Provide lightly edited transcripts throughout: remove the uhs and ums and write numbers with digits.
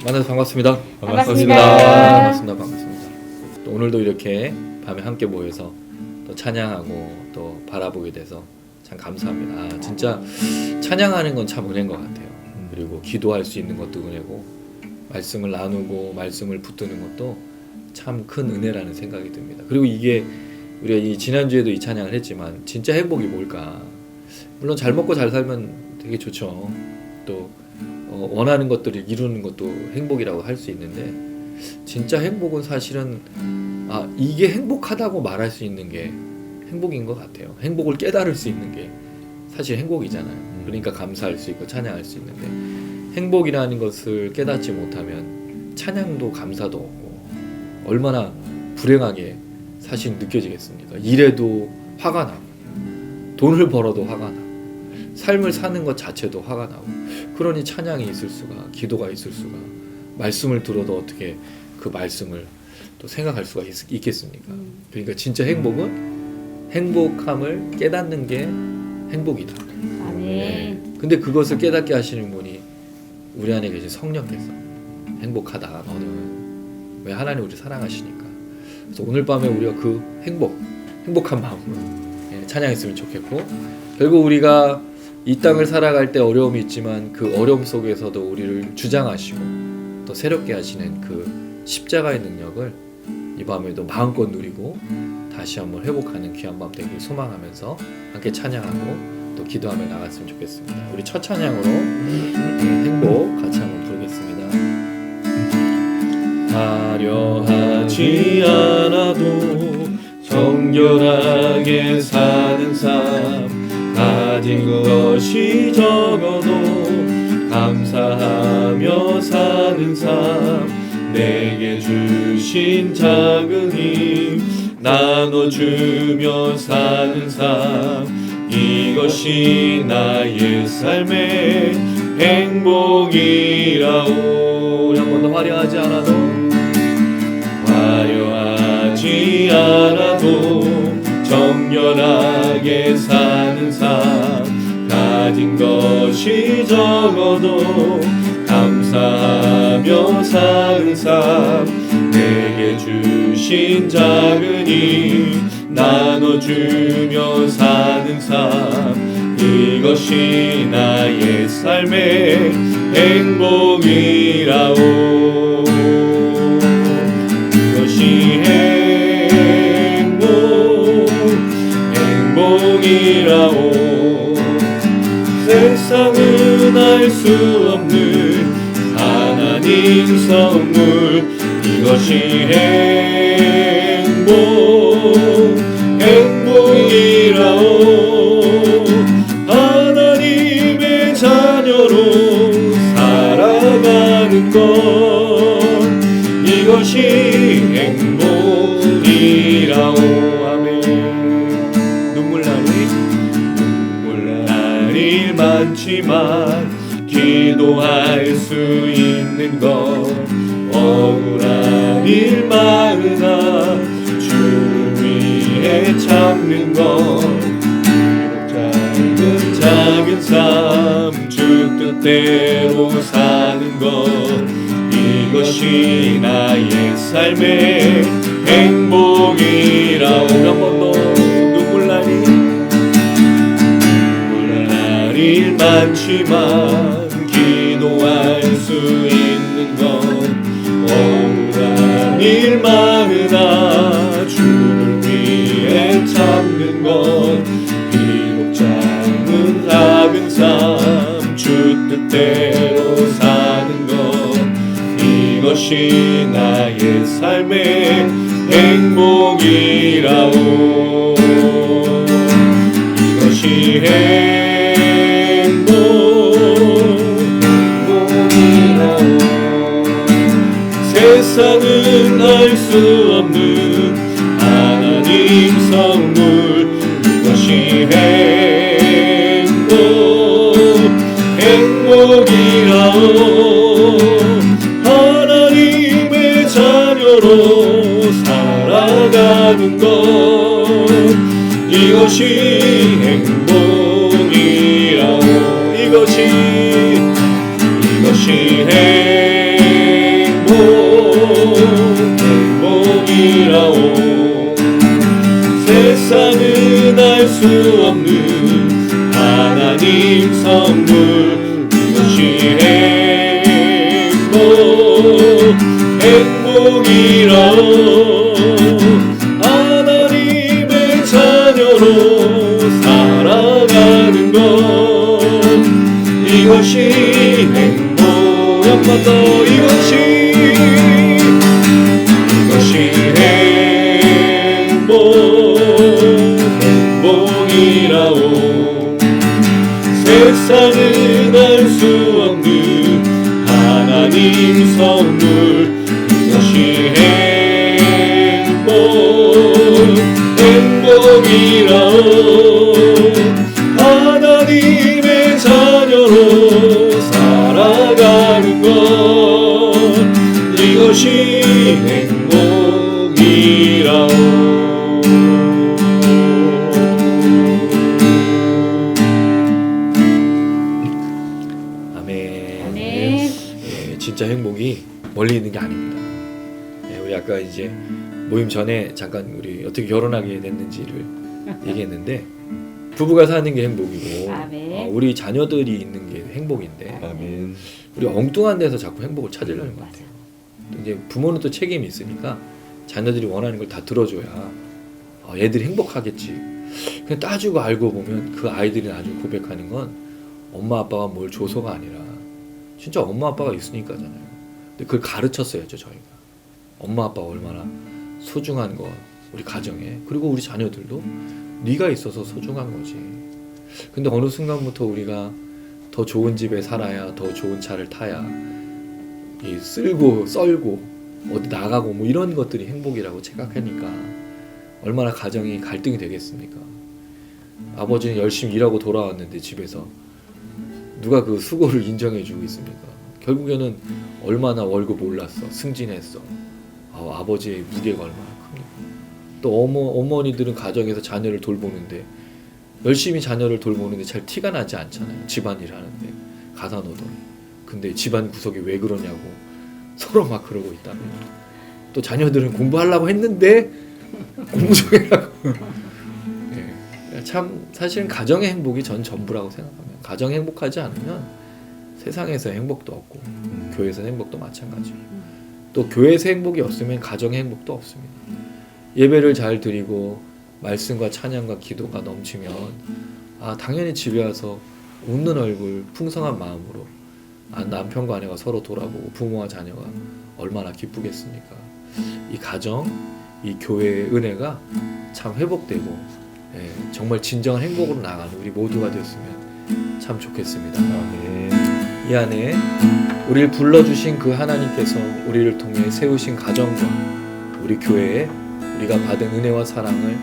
만나서 반갑습니다. 반갑습니다. 또 오늘도 이렇게 밤에 함께 모여서 또 찬양하고 또 바라보게 돼서 참 감사합니다. 진짜 찬양하는 건 참 은혜인 것 같아요. 그리고 기도할 수 있는 것도 은혜고, 말씀을 나누고 말씀을 붙드는 것도 참 큰 은혜라는 생각이 듭니다. 그리고 이게 우리가 이 지난주에도 이 찬양을 했지만 진짜 행복이 뭘까? 물론 잘 먹고 잘 살면 되게 좋죠. 또 원하는 것들을 이루는 것도 행복이라고 할 수 있는데, 진짜 행복은 사실은 이게 행복하다고 말할 수 있는 게 행복인 것 같아요. 행복을 깨달을 수 있는 게 사실 행복이잖아요. 그러니까 감사할 수 있고 찬양할 수 있는데, 행복이라는 것을 깨닫지 못하면 찬양도 감사도 없고 얼마나 불행하게 사실 느껴지겠습니까? 일해도 화가 나고, 돈을 벌어도 화가 나고, 삶을 사는 것 자체도 화가 나고, 그러니 찬양이 있을 수가, 기도가 있을 수가, 말씀을 들어도 어떻게 그 말씀을 또 생각할 수가 있겠습니까? 그러니까 진짜 행복은 행복함을 깨닫는 게 행복이다. 네. 근데 그것을 깨닫게 하시는 분이 우리 안에 계신 성령께서, 행복하다 너는, 왜? 하나님 우리 사랑하시니까. 그래서 오늘 밤에 우리가 그 행복한 마음으로 찬양했으면 좋겠고, 결국 우리가 이 땅을 살아갈 때 어려움이 있지만 그 어려움 속에서도 우리를 주장하시고 또 새롭게 하시는 그 십자가의 능력을 이 밤에도 마음껏 누리고 다시 한번 회복하는 귀한 밤 되길 소망하면서 함께 찬양하고 또 기도하며 나갔으면 좋겠습니다. 우리 첫 찬양으로 행복 같이 한번 부르겠습니다. 화려하지 않아도 정결하게 사는 삶, 가진 것이 적어도 감사하며 사는 삶, 내게 주신 작은 힘 나눠주며 사는 삶, 이것이 나의 삶의 행복이라오. 우리 한 번 더. 화려하지 않아도 정결하게 사는 삶, 가진 것이 적어도 감사하며 사는 삶, 내게 주신 작은 힘 나눠주며 사는 삶, 이것이 나의 삶의 행복이라오. 이것이 행복이라오. 세상은 알 수 없는 하나님 선물, 이것이 행복이라오. 하나님의 자녀로 살아가는 것, 이것이 행복이라오. 아멘. 눈물 날이 많지만 기도할 수 있는 것, 억울한 일 많으나 주를 위해 참는 것, 작은 삶 주 뜻대로 사는 것, 이것이 나의 삶의 행복이라오. 한 번 더. 눈물 날이 많지만 기도할 수 있는 것, 억울한 일 많으나 주를 위해 참는 것, 비록 작은 삶 주 뜻대로 사는 것, 이것이 나의 삶의 행복이라오. 이것이 행복이라오. 세상은 알 수 없는 하나님 선물, 이것이 행복이라오. 하나님의 자녀로 살아가는 것, 이것이 이것이 행복이라오. 이것이 행복이라오. 세상은 알 수 없는 하나님 선물. 이것이 행복이라오. 하나님의 자녀로 살아가는 것. 이것이 행복. 한 번 더. 이것이 행복이라오. 세상은 알 수 없는 하나님 선물. 이것이 행복이라오. 하나님의 자녀로 살아가는 것. 이것이 행복이라오. 진짜 행복이 멀리 있는 게 아닙니다. 우리 아까 이제 모임 전에 잠깐 우리 어떻게 결혼하게 됐는지를 얘기했는데 부부가 사는 게 행복이고 우리 자녀들이 있는 게 행복인데 아멘. 우리 엉뚱한 데서 자꾸 행복을 찾으려는 것 같아요. 이제 부모는 또 책임이 있으니까 자녀들이 원하는 걸 다 들어줘야 애들이 행복하겠지. 그냥 따지고 알고 보면 그 아이들이 나중에 고백하는 건 엄마 아빠가 뭘 줘서가 아니라 진짜 엄마 아빠가 있으니까잖아요. 근데 그걸 가르쳤어야죠. 저희가 엄마 아빠가 얼마나 소중한 거 우리 가정에, 그리고 우리 자녀들도 네가 있어서 소중한 거지. 근데 어느 순간부터 우리가 더 좋은 집에 살아야, 더 좋은 차를 타야, 이 쓸고 썰고 어디 나가고 뭐 이런 것들이 행복이라고 생각하니까 얼마나 가정이 갈등이 되겠습니까? 아버지는 열심히 일하고 돌아왔는데 집에서 누가 그 수고를 인정해주고 있습니까? 결국에는 얼마나 월급 올랐어, 승진했어. 아버지의 무게가 얼마나 큽니까? 또 어머니들은 가정에서 자녀를 돌보는데 열심히 자녀를 돌보는데 잘 티가 나지 않잖아요. 집안일 하는데 가사노동이. 근데 집안 구석이 왜 그러냐고 서로 막 그러고 있다면, 또 자녀들은 공부하려고 했는데 공부 좀 해라고. 네. 참 사실은 가정의 행복이 전 전부라고 생각합니다. 가정이 행복하지 않으면 세상에서 행복도 없고 교회에서 행복도 마찬가지고, 또 교회에서 행복이 없으면 가정의 행복도 없습니다. 예배를 잘 드리고 말씀과 찬양과 기도가 넘치면 당연히 집에 와서 웃는 얼굴, 풍성한 마음으로 남편과 아내가 서로 돌아보고 부모와 자녀가 얼마나 기쁘겠습니까? 이 가정, 이 교회의 은혜가 참 회복되고 정말 진정한 행복으로 나가는 우리 모두가 되었으면 참 좋겠습니다. 아멘. 이 안에 우리를 불러주신 그 하나님께서 우리를 통해 세우신 가정과 우리 교회에 우리가 받은 은혜와 사랑을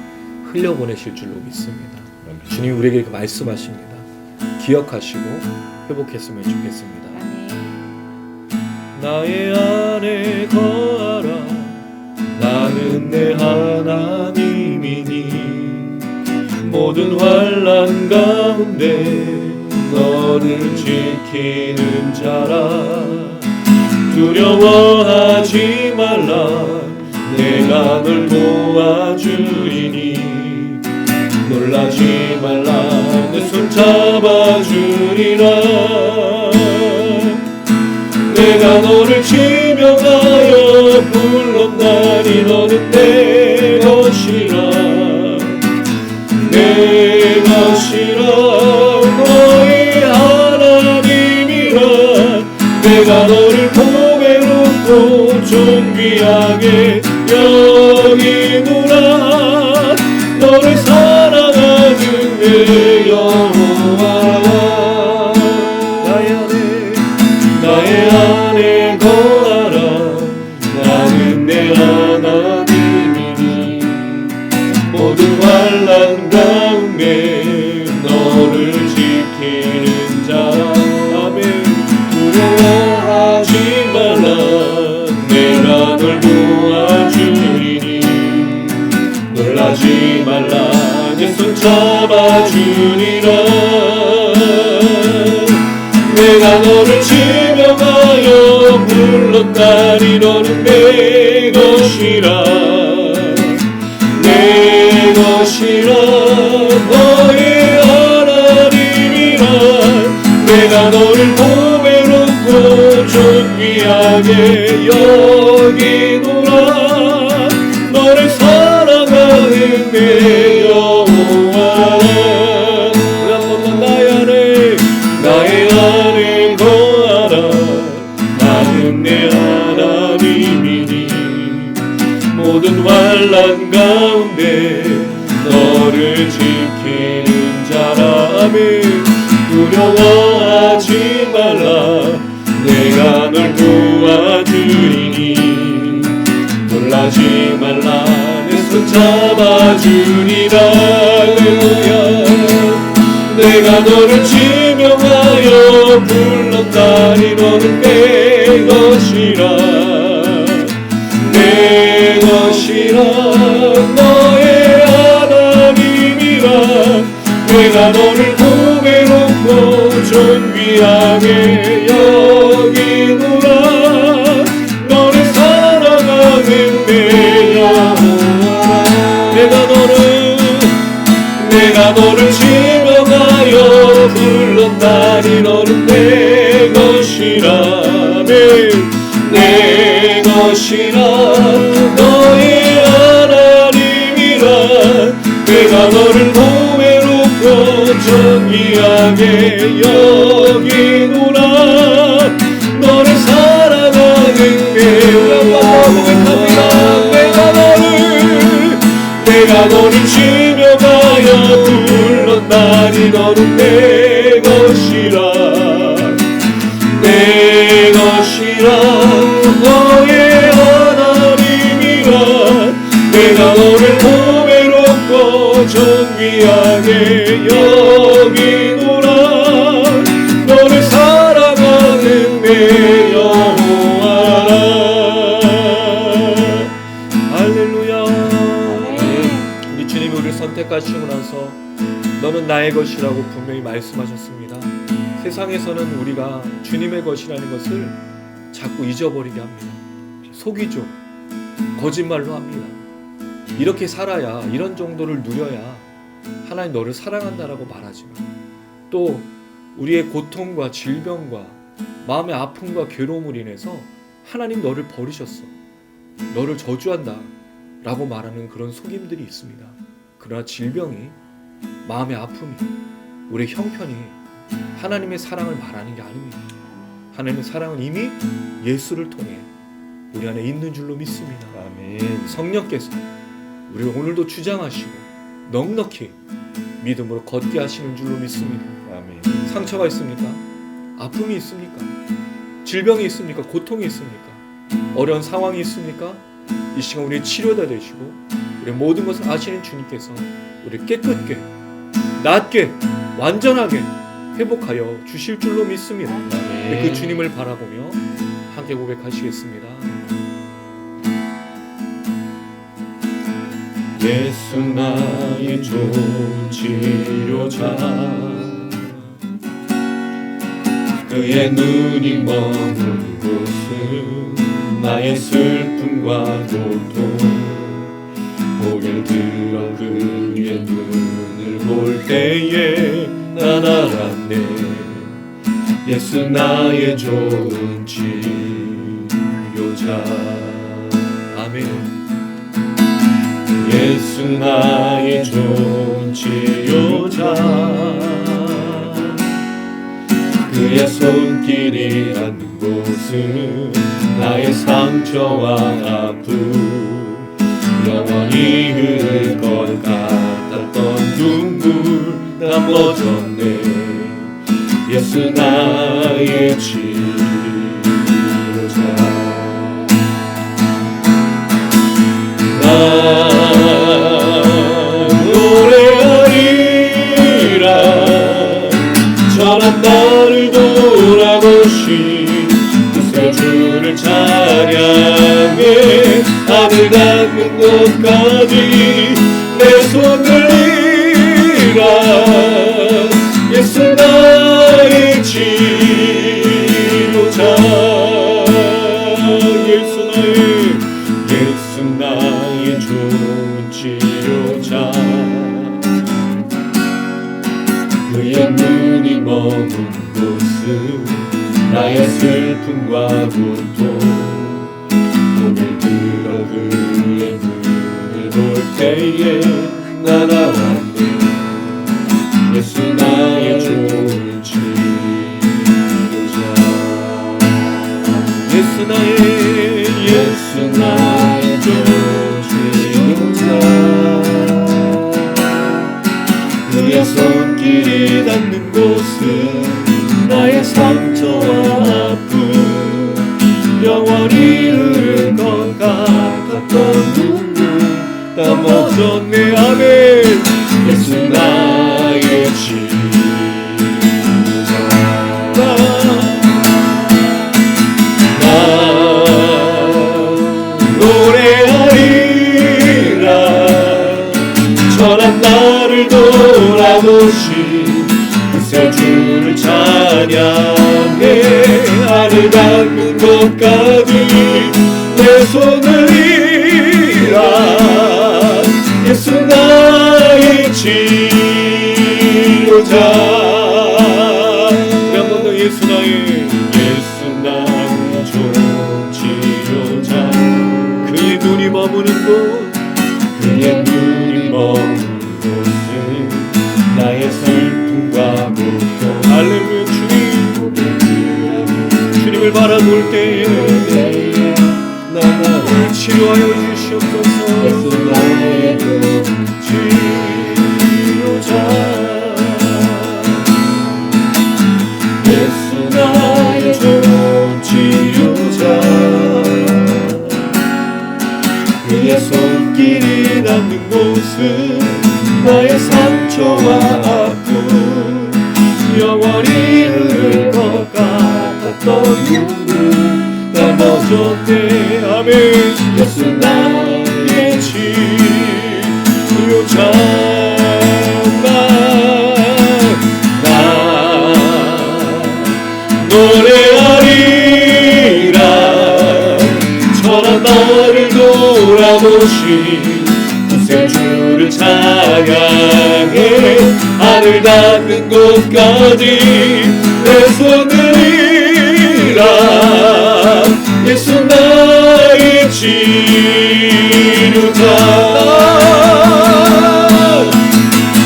흘려보내실 줄로 믿습니다. 아멘. 주님이 우리에게 이렇게 말씀하십니다. 기억하시고 회복했으면 좋겠습니다. 나의 안에 거하라. 나는 내 하나님이니 모든 환난 가운데 너를 지키는 자라. 두려워하지 말라. 내가 널 도와주리니 놀라지 말라. 내 손 잡아주리라. 내가 너를 지명하여 불렀나니 너는 내 것이라. 내 것이라. 너의 하나님이라. 내가 너를 보배롭고 존귀하게 여기노라. 너를 사랑하는 내 여호와라. 나의 안에 거하라. 나는 내 하나님이니 모든 환난 가운데 너를 지키는 자. 아멘. 두려워하지 말라. 내가 널 도와주리니 놀라지 말라. 내 손 잡아 잡아주리라. 내가 너를 지명하여 불렀다니 너는 내 것이라. 내 것이라 너의 하나님이라. 내가 너를 보배롭고 존귀하게 여기노라. 너를 사랑하는 내 여호와. 우리 한 번만 나의 안에 거하라. 나는 내 하나님이니 모든 환난 가운데 너를 지키는 자라며 두려워하지 말라. 내가 널 도와주리니 놀라지 말라. 내 손 잡아주리라. 할렐루야. 내가 너를 지명하여 불렀다니 너는 내 것이라. 내 것이라 너의 하나님이라. 내가 너를 보배롭고 존귀하게 여기노라. 너를 사랑하는 내 여호와. 내가 너를 지명하여 불렀다니 너는 내 것이라. 내 것이라 너의 하나님이라. 내가 너를 보배롭고 존귀하게 여기노라. 너를 사랑하는 내 여호와. 내가 너를 지명하여 불렀다니 너는 내 것이라. 내 것이라 너의 하나님이라. 내가 너를 보배롭고 존귀하게 여기노라. 너를 사랑하는 내 여호와라. 할렐루야. 우리 주님이 우리를 선택하시고 나서 너는 나의 것이라고 분명히 말씀하셨습니다. 세상에서는 우리가 주님의 것이라는 것을 자꾸 잊어버리게 합니다. 속이죠. 거짓말로 합니다. 이렇게 살아야, 이런 정도를 누려야 하나님 너를 사랑한다라고 말하지만 또 우리의 고통과 질병과 마음의 아픔과 괴로움을 인해서 하나님 너를 버리셨어, 너를 저주한다 라고 말하는 그런 속임들이 있습니다. 그러나 질병이, 마음의 아픔이, 우리의 형편이 하나님의 사랑을 말하는 게 아닙니다. 하나님의 사랑은 이미 예수를 통해 우리 안에 있는 줄로 믿습니다. 아멘. 성령께서 우리를 오늘도 주장하시고 넉넉히 믿음으로 걷게 하시는 줄로 믿습니다. 아멘. 상처가 있습니까? 아픔이 있습니까? 질병이 있습니까? 고통이 있습니까? 어려운 상황이 있습니까? 이 시간 우리의 치료가 되시고 우리의 모든 것을 아시는 주님께서 우리를 깨끗게, 낫게, 완전하게 회복하여 주실 줄로 믿습니다. 그 주님을 바라보며 함께 고백하시겠습니다. 예수 나의 좋은 치료자, 그의 눈이 머문 곳은 나의 슬픔과 고통, 고개를 들어 그의 눈을 볼 때에 난 알았네. 예수 나의 좋은 치료자. 아멘. 예수 나의 좋은 치료자, 그의 손길이 닿는 곳은 나의 상처와 아픔, 영원히 흐를 것 같았던 눈물 다 멎었네. 예수 나의 치료자. 나 노래하리라. 전한 나를 돌아보신 그 주를 찬양해. 하늘 닿는 곳까지 내 손 들리라. 그의 눈이 머문 곳은 나의 슬픔과 고통. 오늘 들어 그의 눈을 볼 때에 나 알았네. 예수 나의 좋은 치료자. 예수 나의 좋은 치료자. 그의 손길이 닿는 곳은 나의 상처와 아픔 영원히 흐를 것 같았던 눈물 다 멎었네. 아멘. 예수 나의 치료자. 천한 나를 돌아보신 그새 주를 찬양해. 하늘 닿는 곳까지 내 손을 이라. 예수 나의 치료자. 우리 한 번 더 예수 나의 좋은 치료자. 그의 눈이 머무는 곳, 그의 눈이 머무는 곳은 나의 슬픔과 고통. 할렐루야. 주님을 바라볼 때에 나를 치료하여 주시옵소서. 예수 나의 좋은 치료자. 예수 나의 좋은 치료자. 그의 손길이 닿는 곳은 나의 상처와 아픔 영원히 흐를 것 같았던 눈물 다 멎었네. 아멘. 예수 나의 치료자. 나 노래하리라. 천한 나를 돌아보신 그새 주를 찬양해. 하늘 닿는 곳까지 내 손을 이라. 예수 나의 치료자.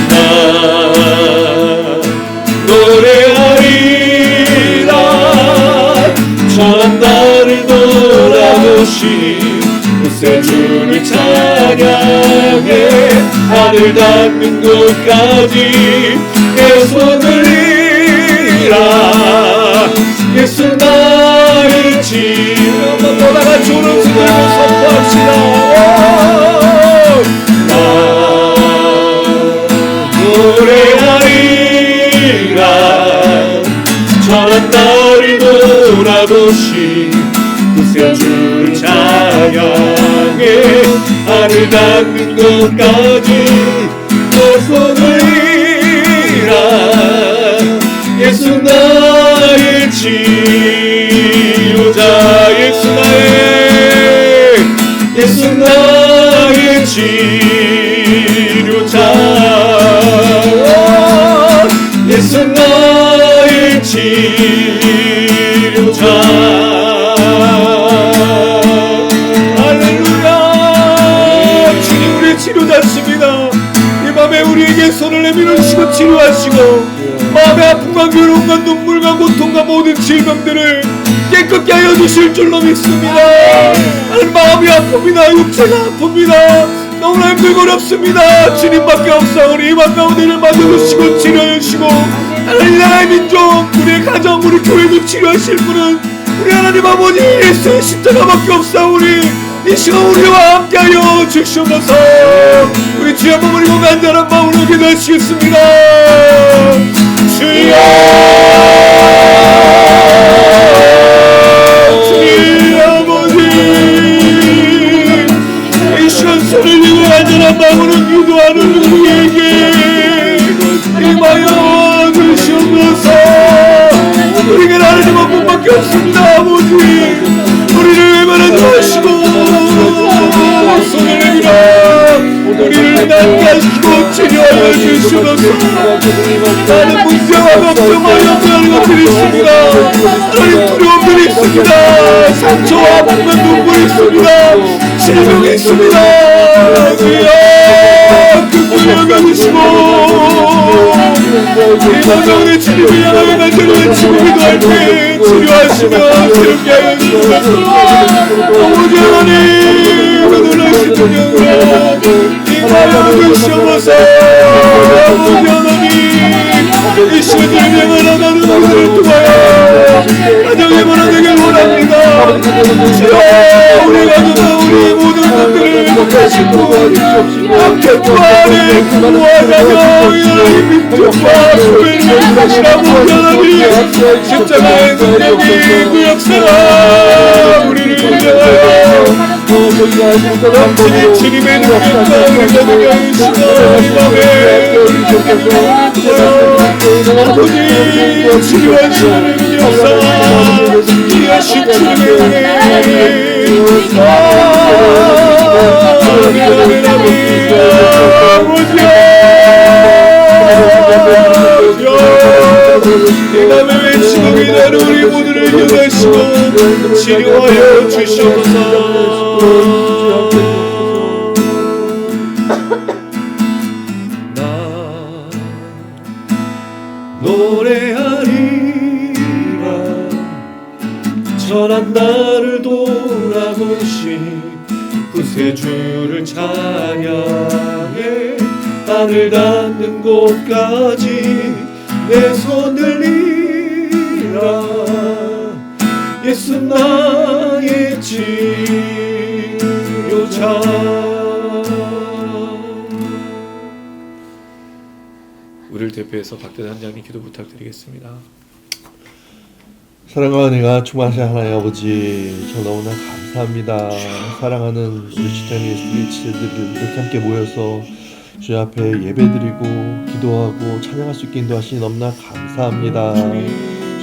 나 노래하리라. 천한 나를 돌아보신 그새 주를 찬양해. 하늘 닿는 곳까지 내 손을 이라. 예수 나의 치료. 한번 더 다같이 오른손 들고 선포합시다. 나 노래하리라. 천한 나를 돌아보신 그새 주를 찬양해. 하늘 닿는 곳까지 내 손을 이라. 예수 나의 치료자. 예수 나의 치료자. 예수 나의 치료자. 치료자십니다. 이 밤에 우리에게 손을 내밀으시고 치료하시고 마음의 아픔과 괴로움과 눈물과 고통과 모든 질병들을 깨끗게 하여 주실 줄로 믿습니다. 하나님, 마음이 아픕니다. 육체가 아픕니다. 너무나 힘들고 어렵습니다. 주님밖에 없사오니 이 밤 가운데 를 만져주시고 치료해주시고 하나님, 나라의 민족, 우리의 가정, 우리 교회도 치료하실 분은 우리 하나님 아버지 예수의 십자가밖에 없사오니 이 시간 우리와 함께하여 주시옵소서. 우리 주여 한번 올리고 간절한 마음으로 기도하시겠습니다. 주여, 주님 아버지, 이 시간 손을 들고 간절한 마음으로 기도하는 우리에게 임하여 주시옵소서. 우리에게 하나님 한 분밖에 없습니다. 아버지, 우리를 외면하지 마시고 손을 내밀어 우리를 함께하시고 치료하여 주시옵소서. 나는 문제와 걱정과 염려하는 것들이 있습니다. 하나님 두려움들이 있습니다. 상처와 아픔과 눈물이 있습니다. 질병이 있습니다. 주여 그분을 여겨주시고 이 마지막에 주님을 향하여 만드는 주님이도 할 때 치료하시며 새롭게 하여 주시옵소서. 아버지 하나님 놀라신 분이여 임하여 주시옵소서. 아버지 하나님 이 시간을 명하는 우리들을 통하여 가정의 문화되길 원합니다. 주여 우리 가정과 우리 모든 것들을 행복하시고 함께 구하는 구와 가정의 민족과 소외를 행복하시라고 하나님 십자가의 능력이 구역사가 우리를 위하여 넘치는 주님의 능력과 우리가 능력이시고 이 밤에 아버지 치료하시는 능력사 귀하신 주님의 은혜 이 밤에 외치고 기다려 우리 모두를 인도하시고 치료하여 주시옵소서. 노래하리라 전한 나를 돌아보신 구세주를 찬양해 하늘 닿는 곳까지 내 손을 들리라 예수 나의 치료자. 우리를 대표해서 박대단 장님 기도 부탁드리겠습니다. 사랑과 은혜가 충만하신 하나님 아버지, 저 너무나 감사합니다. 사랑하는 우리 지탱의 스트리치들을 이렇게 함께 모여서 주님 앞에 예배드리고 기도하고 찬양할 수 있게 인도하시니 너무나 감사합니다.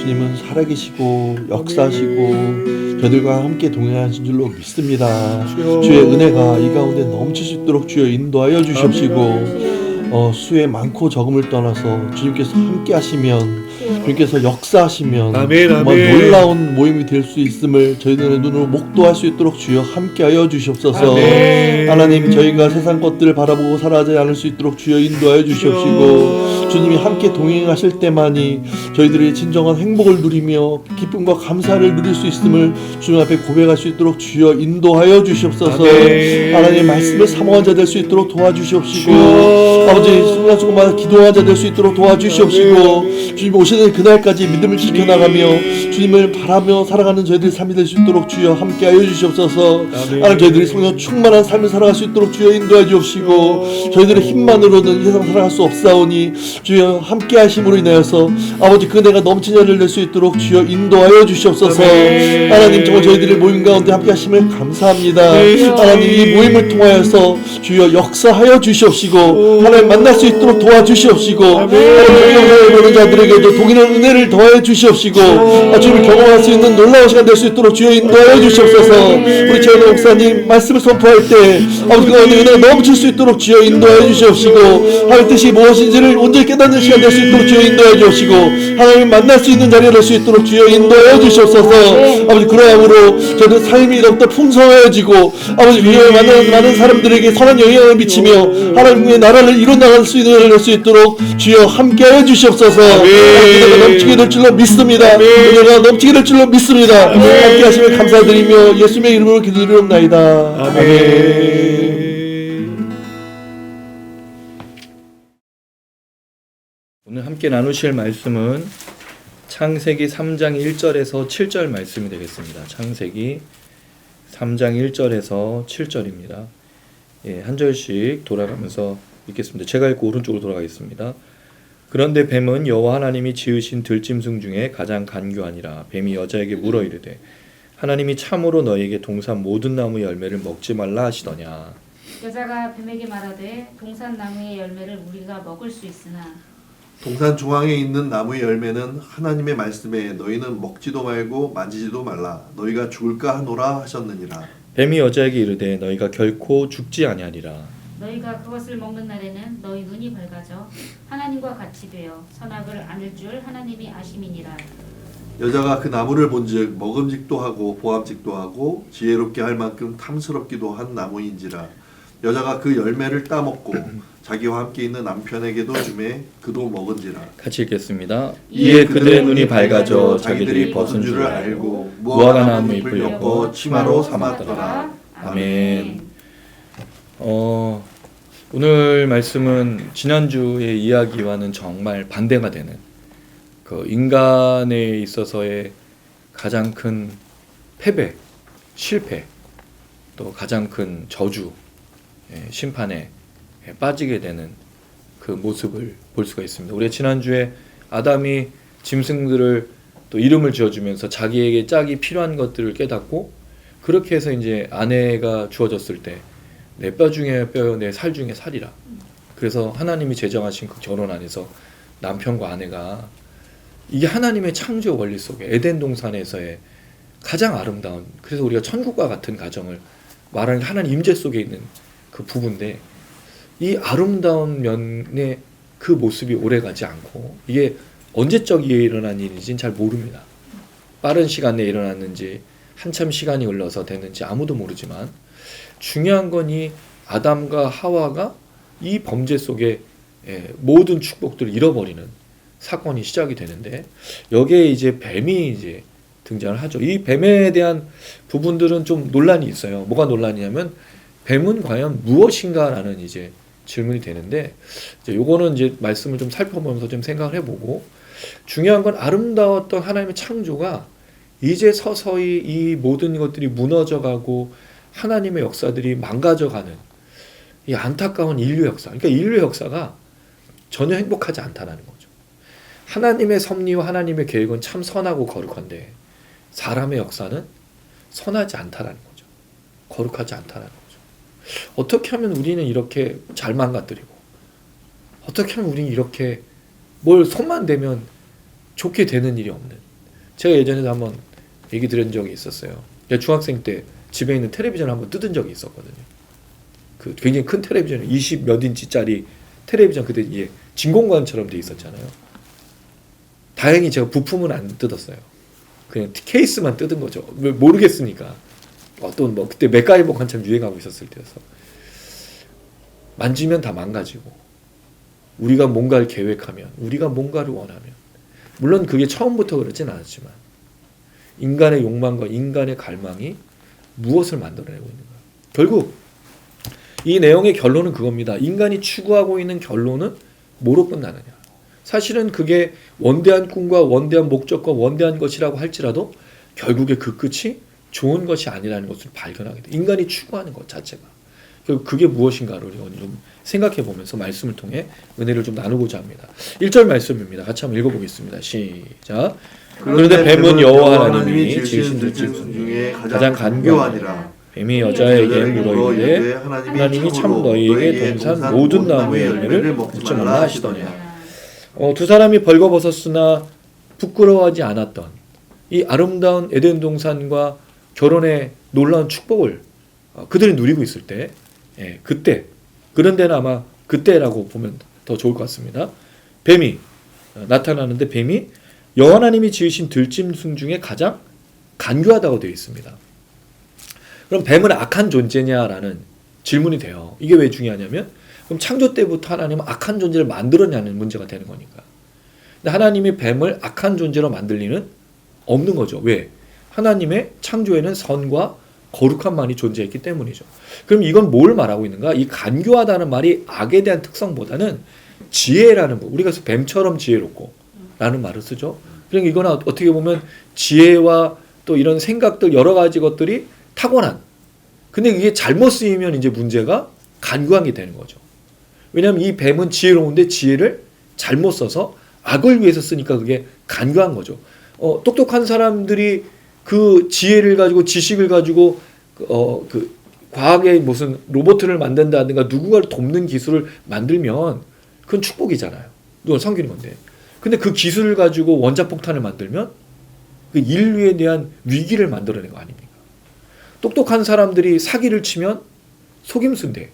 주님은 살아계시고 역사하시고 저들과 함께 동행하신 줄로 믿습니다. 주의 은혜가 이 가운데 넘칠 수 있도록 주여 인도하여 주시옵시고 수의 많고 적음을 떠나서 주님께서 함께 하시면 주님께서 역사하시면 아멘, 정말 아멘. 놀라운 모임이 될 수 있음을 저희들의 눈으로 목도할 수 있도록 주여 함께하여 주시옵소서. 아멘. 하나님 저희가 세상 것들을 바라보고 살아가지 않을 수 있도록 주여 인도하여 주시옵시고 주님이 함께 동행하실 때만이 저희들이 진정한 행복을 누리며 기쁨과 감사를 누릴 수 있음을 주님 앞에 고백할 수 있도록 주여 인도하여 주시옵소서. 아멘. 하나님의 말씀을 사모한 자 될 수 있도록 도와주시옵시고 아버지 순간순간마다 기도한 자 될 수 있도록 도와주시옵시고 주님 오시는 그날까지 믿음을 지켜나가며 주님을 바라며 살아가는 저희들 삶이 될 수 있도록 주여 함께하여 주시옵소서. 하나님 저희들이 성령 충만한 삶을 살아갈 수 있도록 주여 인도해 주옵시고 저희들의 힘만으로는 이 세상 살아갈 수 없사오니 주여 함께하심으로 인하여서 아버지 그 은혜가 넘치는 열을 낼 수 있도록 주여 인도하여 주시옵소서. 하나님 정말 저희들의 모임 가운데 함께하심을 감사합니다. 하나님 이 모임을 통하여서 주여 역사하여 주시옵시고 하나님 만날 수 있도록 도와주시옵시고 하나님 보는 자들에게도 동일한 은혜를 더해 주시옵시고 주님을 경험할 수 있는 놀라운 시간 될 수 있도록 주여 인도하여 주시옵소서. 우리 최현호 목사님 말씀을 선포할 때 아버지 그 은혜가 넘칠 수 있도록 주여 인도하여 주시옵시고 할 뜻이 무엇인지를 온전히 깨닫는 시간 될 수 있도록 주여 인도하여 주시고 하나님 만날 수 있는 자리가 될 수 있도록 주여 인도하여 주시옵소서. 아버지 그러함으로 저는 삶이 더욱더 풍성해지고 아버지 주여 많은 사람들에게 선한 영향을 미치며 하나님의 나라를 이뤄나갈 수 있는 은혜를 낼 수 있도록 주여 함께하여 주시옵소서. 은혜가 넘치게 될 줄로 믿습니다. 은혜가 넘치게 될 줄로 믿습니다. 함께 하시면 감사드리며 예수님의 이름으로 기도드리옵나이다. 아멘. 오늘 함께 나누실 말씀은 창세기 3장 1절에서 7절 말씀이 되겠습니다. 창세기 3장 1절에서 7절입니다. 한 절씩 돌아가면서 읽겠습니다. 제가 읽고 오른쪽으로 돌아가겠습니다. 그런데 뱀은 여호와 하나님이 지으신 들짐승 중에 가장 간교하니라. 뱀이 여자에게 물어 이르되 하나님이 참으로 너희에게 동산 모든 나무의 열매를 먹지 말라 하시더냐. 여자가 뱀에게 말하되 동산 나무의 열매를 우리가 먹을 수 있으나 동산 중앙에 있는 나무의 열매는 하나님의 말씀에 너희는 먹지도 말고 만지지도 말라 너희가 죽을까 하노라 하셨느니라. 뱀이 여자에게 이르되 너희가 결코 죽지 아니하리라. 너희가 그것을 먹는 날에는 너희 눈이 밝아져 하나님과 같이 되어 선악을 아는 줄 하나님이 아심이니라. 여자가 그 나무를 본즉 먹음직도 하고 보암직도 하고 지혜롭게 할 만큼 탐스럽기도 한 나무인지라. 여자가 그 열매를 따먹고 자기와 함께 있는 남편에게도 주매 그도 먹은지라. 같이 읽겠습니다. 이에 그들의 눈이 밝아져 자기들이 벗은 줄을 알고 무화과 나무 잎을 엮어 치마로 삼았더라. 아멘. 오늘 말씀은 지난주의 이야기와는 정말 반대가 되는 그 인간에 있어서의 가장 큰 패배, 실패, 또 가장 큰 저주, 심판에 빠지게 되는 그 모습을 볼 수가 있습니다. 우리가 지난주에 아담이 짐승들을 또 이름을 지어주면서 자기에게 짝이 필요한 것들을 깨닫고 그렇게 해서 이제 아내가 주어졌을 때 내 뼈 중에 뼈요 내 살 중에 살이라. 그래서 하나님이 제정하신 그 결혼 안에서 남편과 아내가 이게 하나님의 창조 원리 속에 에덴 동산에서의 가장 아름다운, 그래서 우리가 천국과 같은 가정을 말하는 게 하나님 임재 속에 있는 그 부분인데 이 아름다운 면의 그 모습이 오래가지 않고 이게 언제적 일어난 일인지는 잘 모릅니다. 빠른 시간 내에 일어났는지 한참 시간이 흘러서 됐는지 아무도 모르지만 중요한 건 이 아담과 하와가 이 범죄 속에 모든 축복들을 잃어버리는 사건이 시작이 되는데 여기에 이제 뱀이 이제 등장을 하죠. 이 뱀에 대한 부분들은 좀 논란이 있어요. 뭐가 논란이냐면 뱀은 과연 무엇인가라는 이제 질문이 되는데 이제 요거는 이제 말씀을 좀 살펴보면서 좀 생각을 해보고 중요한 건 아름다웠던 하나님의 창조가 이제 서서히 이 모든 것들이 무너져가고 하나님의 역사들이 망가져가는 이 안타까운 인류 역사. 그러니까 인류 역사가 전혀 행복하지 않다는 거죠. 하나님의 섭리와 하나님의 계획은 참 선하고 거룩한데 사람의 역사는 선하지 않다는 거죠. 거룩하지 않다는 거죠. 어떻게 하면 우리는 이렇게 잘 망가뜨리고 어떻게 하면 우리는 이렇게 뭘 손만 대면 좋게 되는 일이 없는. 제가 예전에도 한번 얘기 드린 적이 있었어요. 제가 중학생 때 집에 있는 텔레비전을 한번 뜯은 적이 있었거든요. 그 굉장히 큰 텔레비전, 20 몇 인치짜리 텔레비전, 그때 이게 진공관처럼 돼 있었잖아요. 다행히 제가 부품은 안 뜯었어요. 그냥 케이스만 뜯은 거죠. 모르겠으니까. 어떤 뭐 그때 맥가이버가 한참 유행하고 있었을 때여서 만지면 다 망가지고 우리가 뭔가를 계획하면 우리가 뭔가를 원하면 물론 그게 처음부터 그러진 않았지만 인간의 욕망과 인간의 갈망이 무엇을 만들어내고 있는가. 결국 이 내용의 결론은 그겁니다. 인간이 추구하고 있는 결론은 뭐로 끝나느냐. 사실은 그게 원대한 꿈과 원대한 목적과 원대한 것이라고 할지라도 결국에 그 끝이 좋은 것이 아니라는 것을 발견하게 돼. 인간이 추구하는 것 자체가. 그게 무엇인가를 좀 생각해 보면서 말씀을 통해 은혜를 좀 나누고자 합니다. 1절 말씀입니다. 같이 한번 읽어보겠습니다. 시작. 그런데 뱀은 여호와 하나님이 지으신 들짐승 중에 가장 간교하니라. 뱀이 여자에게 물어 이르되 하나님이 참 너희에게 동산 모든 나무의 열매를 먹지 말라 하시더냐. 두 사람이 벌거벗었으나 부끄러워하지 않았던 이 아름다운 에덴 동산과 결혼의 놀라운 축복을 그들이 누리고 있을 때, 그때, 그런 데는 아마 그때라고 보면 더 좋을 것 같습니다. 뱀이 나타나는데 뱀이 여호와 하나님이 지으신 들짐승 중에 가장 간교하다고 되어 있습니다. 그럼 뱀은 악한 존재냐라는 질문이 돼요. 이게 왜 중요하냐면 그럼 창조 때부터 하나님은 악한 존재를 만들었냐는 문제가 되는 거니까. 근데 하나님이 뱀을 악한 존재로 만들 리는 없는 거죠. 왜? 하나님의 창조에는 선과 거룩함만이 존재했기 때문이죠. 그럼 이건 뭘 말하고 있는가? 이 간교하다는 말이 악에 대한 특성보다는 지혜라는 거. 우리가 뱀처럼 지혜롭고 라는 말을 쓰죠. 그러니까 이건 어떻게 보면 지혜와 또 이런 생각들 여러 가지 것들이 타고난. 근데 이게 잘못 쓰이면 이제 문제가 간교한 게 되는 거죠. 왜냐하면 이 뱀은 지혜로운데 지혜를 잘못 써서 악을 위해서 쓰니까 그게 간교한 거죠. 똑똑한 사람들이 그 지혜를 가지고 지식을 가지고 그 과학의 무슨 로봇을 만든다든가 누군가를 돕는 기술을 만들면 그건 축복이잖아요. 그건 섬기는 건데. 근데 그 기술을 가지고 원자폭탄을 만들면 그 인류에 대한 위기를 만들어낸 거 아닙니까? 똑똑한 사람들이 사기를 치면 속임수인데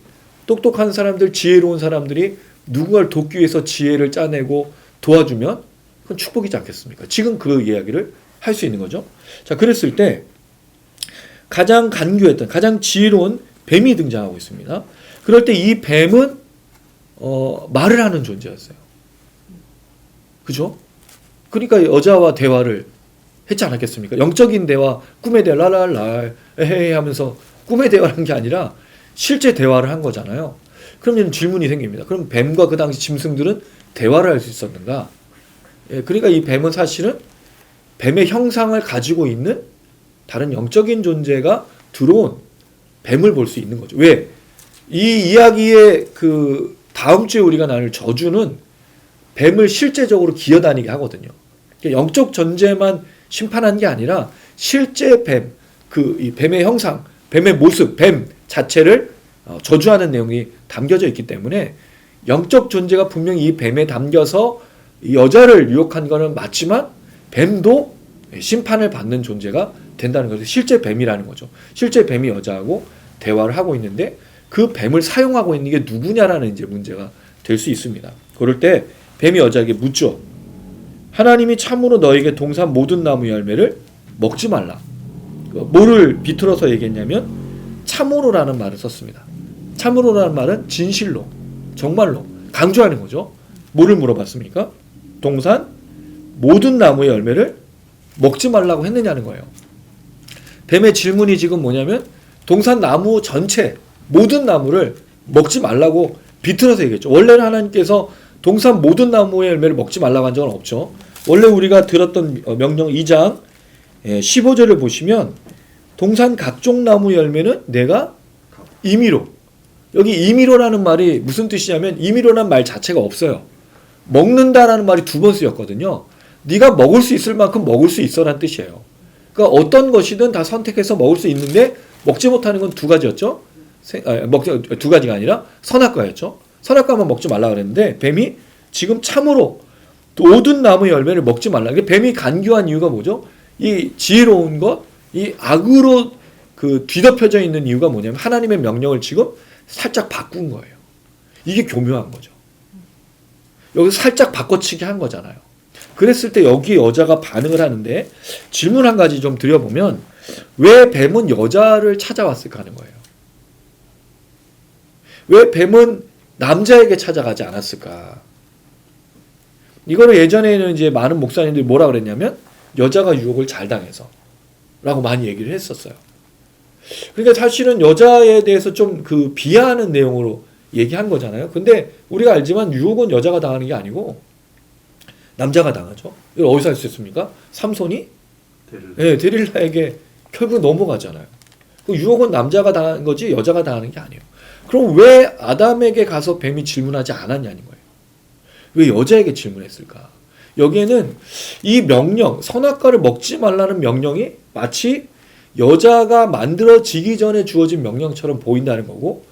똑똑한 사람들, 지혜로운 사람들이 누군가를 돕기 위해서 지혜를 짜내고 도와주면 그건 축복이지 않겠습니까? 지금 그 이야기를 할 수 있는 거죠. 자, 그랬을 때 가장 간교했던, 가장 지혜로운 뱀이 등장하고 있습니다. 그럴 때 이 뱀은 말을 하는 존재였어요. 그죠? 그러니까 여자와 대화를 했지 않았겠습니까? 영적인 대화, 꿈의 대화, 랄랄라, 에헤이 하면서 꿈의 대화를 한 게 아니라 실제 대화를 한 거잖아요. 그럼 질문이 생깁니다. 그럼 뱀과 그 당시 짐승들은 대화를 할 수 있었는가? 예, 그러니까 이 뱀은 사실은 뱀의 형상을 가지고 있는 다른 영적인 존재가 들어온 뱀을 볼 수 있는 거죠. 왜? 이 이야기의 그 다음 주에 우리가 나눌 저주는 뱀을 실제적으로 기어다니게 하거든요. 영적 존재만 심판한 게 아니라 실제 뱀, 이 뱀의 형상, 뱀의 모습, 뱀 자체를 저주하는 내용이 담겨져 있기 때문에 영적 존재가 분명히 이 뱀에 담겨서 이 여자를 유혹한 거는 맞지만 뱀도 심판을 받는 존재가 된다는 거죠. 실제 뱀이라는 거죠. 실제 뱀이 여자하고 대화를 하고 있는데 그 뱀을 사용하고 있는 게 누구냐라는 이제 문제가 될 수 있습니다. 그럴 때 뱀이 여자에게 묻죠. 하나님이 참으로 너에게 동산 모든 나무 열매를 먹지 말라. 뭐를 비틀어서 얘기했냐면 참으로라는 말을 썼습니다. 참으로라는 말은 진실로, 정말로 강조하는 거죠. 뭐를 물어봤습니까? 동산 모든 나무의 열매를 먹지 말라고 했느냐는 거예요. 뱀의 질문이 지금 뭐냐면 동산 나무 전체 모든 나무를 먹지 말라고 비틀어서 얘기했죠. 원래는 하나님께서 동산 모든 나무의 열매를 먹지 말라고 한 적은 없죠. 원래 우리가 들었던 명령 2장 15절을 보시면 동산 각종 나무 열매는 내가 임의로, 여기 임의로라는 말이 무슨 뜻이냐면 임의로라는 말 자체가 없어요. 먹는다라는 말이 2번 쓰였거든요. 네가 먹을 수 있을 만큼 먹을 수 있어라는 뜻이에요. 그러니까 어떤 것이든 다 선택해서 먹을 수 있는데 먹지 못하는 건 2가지였죠. 2가지가 아니라 선악과였죠. 선악과만 먹지 말라 그랬는데 뱀이 지금 참으로 모든 나무 열매를 먹지 말라. 뱀이 간교한 이유가 뭐죠? 이 지혜로운 것, 이 악으로 그 뒤덮여져 있는 이유가 뭐냐면 하나님의 명령을 지금 살짝 바꾼 거예요. 이게 교묘한 거죠. 여기서 살짝 바꿔치기 한 거잖아요. 그랬을 때 여기 여자가 반응을 하는데 질문 한 가지 좀 드려보면 왜 뱀은 여자를 찾아왔을까 하는 거예요. 왜 뱀은 남자에게 찾아가지 않았을까? 이거를 예전에는 이제 많은 목사님들이 뭐라 그랬냐면 여자가 유혹을 잘 당해서 라고 많이 얘기를 했었어요. 그러니까 사실은 여자에 대해서 좀 그 비하하는 내용으로 얘기한 거잖아요. 근데 우리가 알지만 유혹은 여자가 당하는 게 아니고 남자가 당하죠. 이걸 어디서 할 수 있습니까? 삼손이 데릴라에게 결국 넘어가잖아요. 그 유혹은 남자가 당한 거지 여자가 당하는 게 아니에요. 그럼 왜 아담에게 가서 뱀이 질문하지 않았냐는 거예요. 왜 여자에게 질문했을까? 여기에는 이 명령, 선악과를 먹지 말라는 명령이 마치 여자가 만들어지기 전에 주어진 명령처럼 보인다는 거고,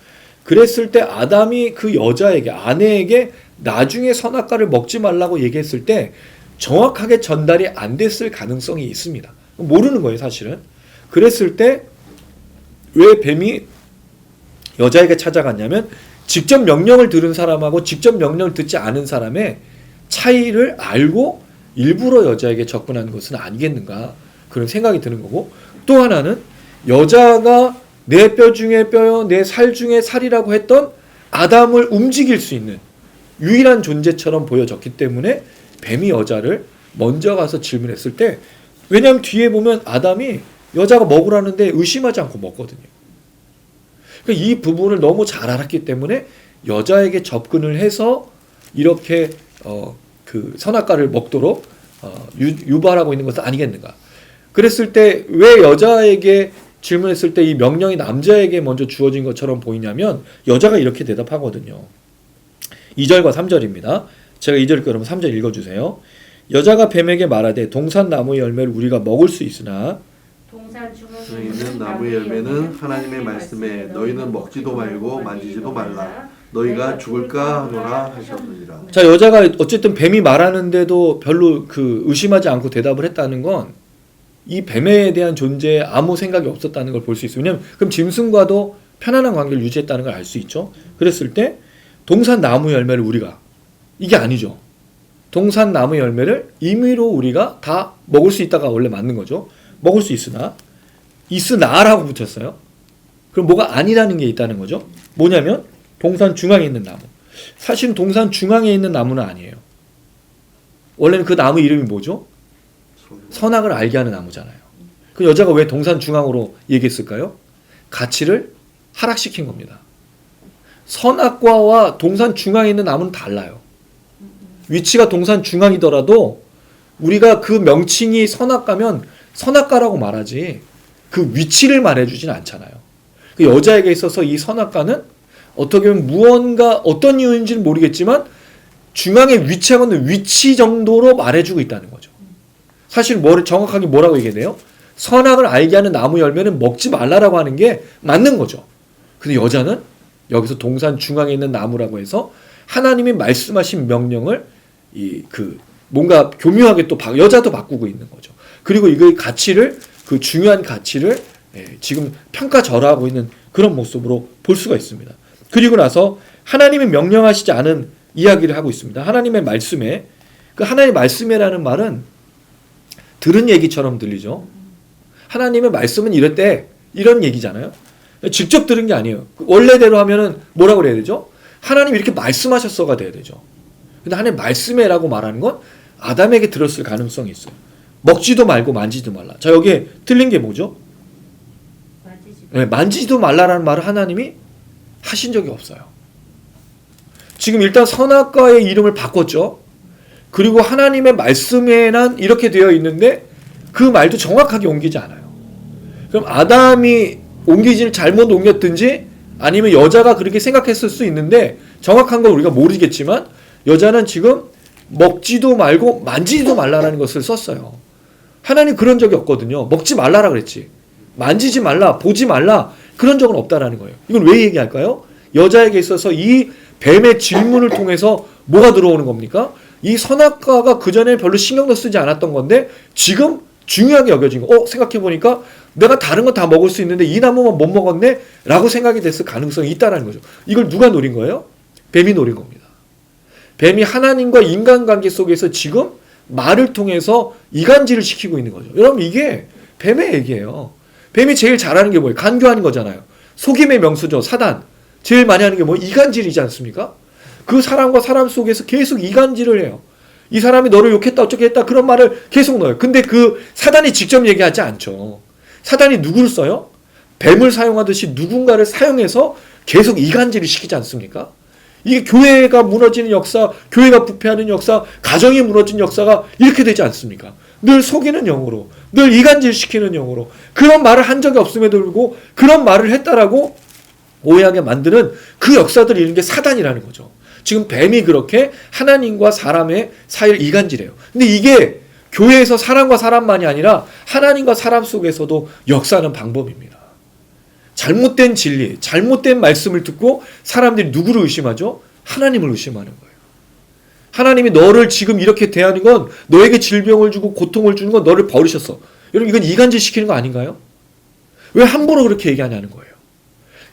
그랬을 때 아담이 그 여자에게, 아내에게 나중에 선악과를 먹지 말라고 얘기했을 때 정확하게 전달이 안 됐을 가능성이 있습니다. 모르는 거예요, 사실은. 그랬을 때 왜 뱀이 여자에게 찾아갔냐면 직접 명령을 들은 사람하고 직접 명령을 듣지 않은 사람의 차이를 알고 일부러 여자에게 접근한 것은 아니겠는가, 그런 생각이 드는 거고, 또 하나는 여자가 내 뼈 중에 뼈요 내 살 중에 살이라고 했던 아담을 움직일 수 있는 유일한 존재처럼 보여졌기 때문에 뱀이 여자를 먼저 가서 질문했을 때, 왜냐하면 뒤에 보면 아담이 여자가 먹으라는데 의심하지 않고 먹거든요. 그러니까 이 부분을 너무 잘 알았기 때문에 여자에게 접근을 해서 이렇게 그 선악과를 먹도록 유발하고 있는 것은 아니겠는가. 그랬을 때 왜 여자에게 질문했을 때 이 명령이 남자에게 먼저 주어진 것처럼 보이냐면 여자가 이렇게 대답하거든요. 2절과 3절입니다. 제가 2절 그러면 3절 읽어주세요. 여자가 뱀에게 말하되 동산 나무의 열매를 우리가 먹을 수 있으나 동산 중에 있는 나무의 열매는 하나님의 말씀에 너희는 먹지도 말고 만지지도 말라 너희가 죽을까 하노라 하셨느니라. 자, 여자가 어쨌든 뱀이 말하는데도 별로 그 의심하지 않고 대답을 했다는 건 이 뱀에 대한 존재에 아무 생각이 없었다는 걸 볼 수 있어요. 왜냐면 그럼 짐승과도 편안한 관계를 유지했다는 걸 알 수 있죠. 그랬을 때 동산 나무 열매를 우리가 이게 아니죠. 동산 나무 열매를 임의로 우리가 다 먹을 수 있다가 원래 맞는 거죠. 먹을 수 있으나라고 붙였어요. 그럼 뭐가 아니라는 게 있다는 거죠. 뭐냐면 동산 중앙에 있는 나무. 사실은 동산 중앙에 있는 나무는 아니에요. 원래는 그 나무 이름이 뭐죠? 선악을 알게 하는 나무잖아요. 그 여자가 왜 동산 중앙으로 얘기했을까요? 가치를 하락시킨 겁니다. 선악과와 동산 중앙에 있는 나무는 달라요. 위치가 동산 중앙이더라도 우리가 그 명칭이 선악과면 선악과라고 말하지 그 위치를 말해주진 않잖아요. 그 여자에게 있어서 이 선악과는 어떻게 보면 무언가 어떤 이유인지는 모르겠지만 중앙에 위치하고 있는 위치 정도로 말해주고 있다는 거죠. 사실 정확하게 뭐라고 얘기해야 돼요? 선악을 알게 하는 나무 열매는 먹지 말라라고 하는 게 맞는 거죠. 근데 여자는 여기서 동산 중앙에 있는 나무라고 해서 하나님이 말씀하신 명령을 뭔가 교묘하게 또 여자도 바꾸고 있는 거죠. 그리고 이거의 가치를 그 중요한 가치를 지금 평가절하하고 있는 그런 모습으로 볼 수가 있습니다. 그리고 나서 하나님이 명령하시지 않은 이야기를 하고 있습니다. 하나님의 말씀에 그 하나님의 말씀이라는 말은 들은 얘기처럼 들리죠. 하나님의 말씀은 이랬대 이런 얘기잖아요. 직접 들은 게 아니에요. 원래대로 하면은 뭐라고 그래야 되죠? 하나님이 이렇게 말씀하셨어가 돼야 되죠. 근데 하나님 말씀에라고 말하는 건 아담에게 들었을 가능성이 있어요. 먹지도 말고 만지지도 말라. 자, 여기에 틀린 게 뭐죠? 만지지도 말라라는 말을 하나님이 하신 적이 없어요. 지금 일단 선악과의 이름을 바꿨죠. 그리고 하나님의 말씀에는 이렇게 되어 있는데 그 말도 정확하게 옮기지 않아요. 그럼 아담이 잘못 옮겼든지 아니면 여자가 그렇게 생각했을 수 있는데 정확한 건 우리가 모르겠지만 여자는 지금 먹지도 말고 만지지도 말라라는 것을 썼어요. 하나님 그런 적이 없거든요. 먹지 말라라 그랬지. 만지지 말라, 보지 말라 그런 적은 없다라는 거예요. 이건 왜 얘기할까요? 여자에게 있어서 이 뱀의 질문을 통해서 뭐가 들어오는 겁니까? 이 선악과가 그전에 별로 신경도 쓰지 않았던 건데 지금 중요하게 여겨진 거. 생각해보니까 내가 다른 거 다 먹을 수 있는데 이 나무만 못 먹었네? 라고 생각이 됐을 가능성이 있다는 거죠. 이걸 누가 노린 거예요? 뱀이 노린 겁니다. 뱀이 하나님과 인간관계 속에서 지금 말을 통해서 이간질을 시키고 있는 거죠. 여러분 이게 뱀의 얘기예요. 뱀이 제일 잘하는 게 뭐예요? 간교하는 거잖아요. 속임의 명수죠. 사단. 제일 많이 하는 게 뭐 이간질이지 않습니까? 그 사람과 사람 속에서 계속 이간질을 해요. 이 사람이 너를 욕했다 어쩌게 했다 그런 말을 계속 넣어요. 근데 그 사단이 직접 얘기하지 않죠. 사단이 누구를 써요? 뱀을 사용하듯이 누군가를 사용해서 계속 이간질을 시키지 않습니까? 이게 교회가 무너지는 역사, 교회가 부패하는 역사, 가정이 무너진 역사가 이렇게 되지 않습니까? 늘 속이는 영으로, 늘 이간질시키는 영으로 그런 말을 한 적이 없음에도 불구하고 그런 말을 했다라고 오해하게 만드는 그 역사들을 이루는 게 사단이라는 거죠. 지금 뱀이 그렇게 하나님과 사람의 사이를 이간질해요. 근데 이게 교회에서 사람과 사람만이 아니라 하나님과 사람 속에서도 역사하는 방법입니다. 잘못된 진리, 잘못된 말씀을 듣고 사람들이 누구를 의심하죠? 하나님을 의심하는 거예요. 하나님이 너를 지금 이렇게 대하는 건 너에게 질병을 주고 고통을 주는 건 너를 버리셨어. 여러분 이건 이간질 시키는 거 아닌가요? 왜 함부로 그렇게 얘기하냐는 거예요.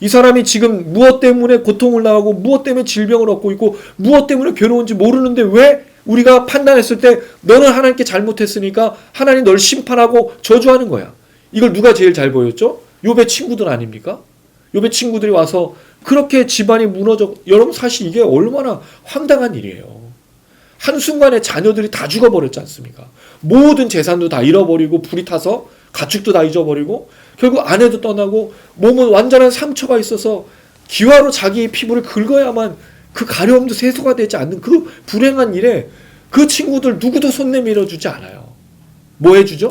이 사람이 지금 무엇 때문에 고통을 당하고 무엇 때문에 질병을 얻고 있고 무엇 때문에 괴로운지 모르는데 왜 우리가 판단했을 때 너는 하나님께 잘못했으니까 하나님 너를 심판하고 저주하는 거야. 이걸 누가 제일 잘 보였죠? 욥의 친구들 아닙니까? 욥의 친구들이 와서 그렇게 집안이 무너져. 여러분 사실 이게 얼마나 황당한 일이에요. 한순간에 자녀들이 다 죽어버렸지 않습니까? 모든 재산도 다 잃어버리고 불이 타서 가축도 다 잊어버리고 결국 아내도 떠나고 몸은 완전한 상처가 있어서 기와로 자기 피부를 긁어야만 그 가려움도 세소가 되지 않는 그 불행한 일에 그 친구들 누구도 손 내밀어 주지 않아요. 뭐 해주죠?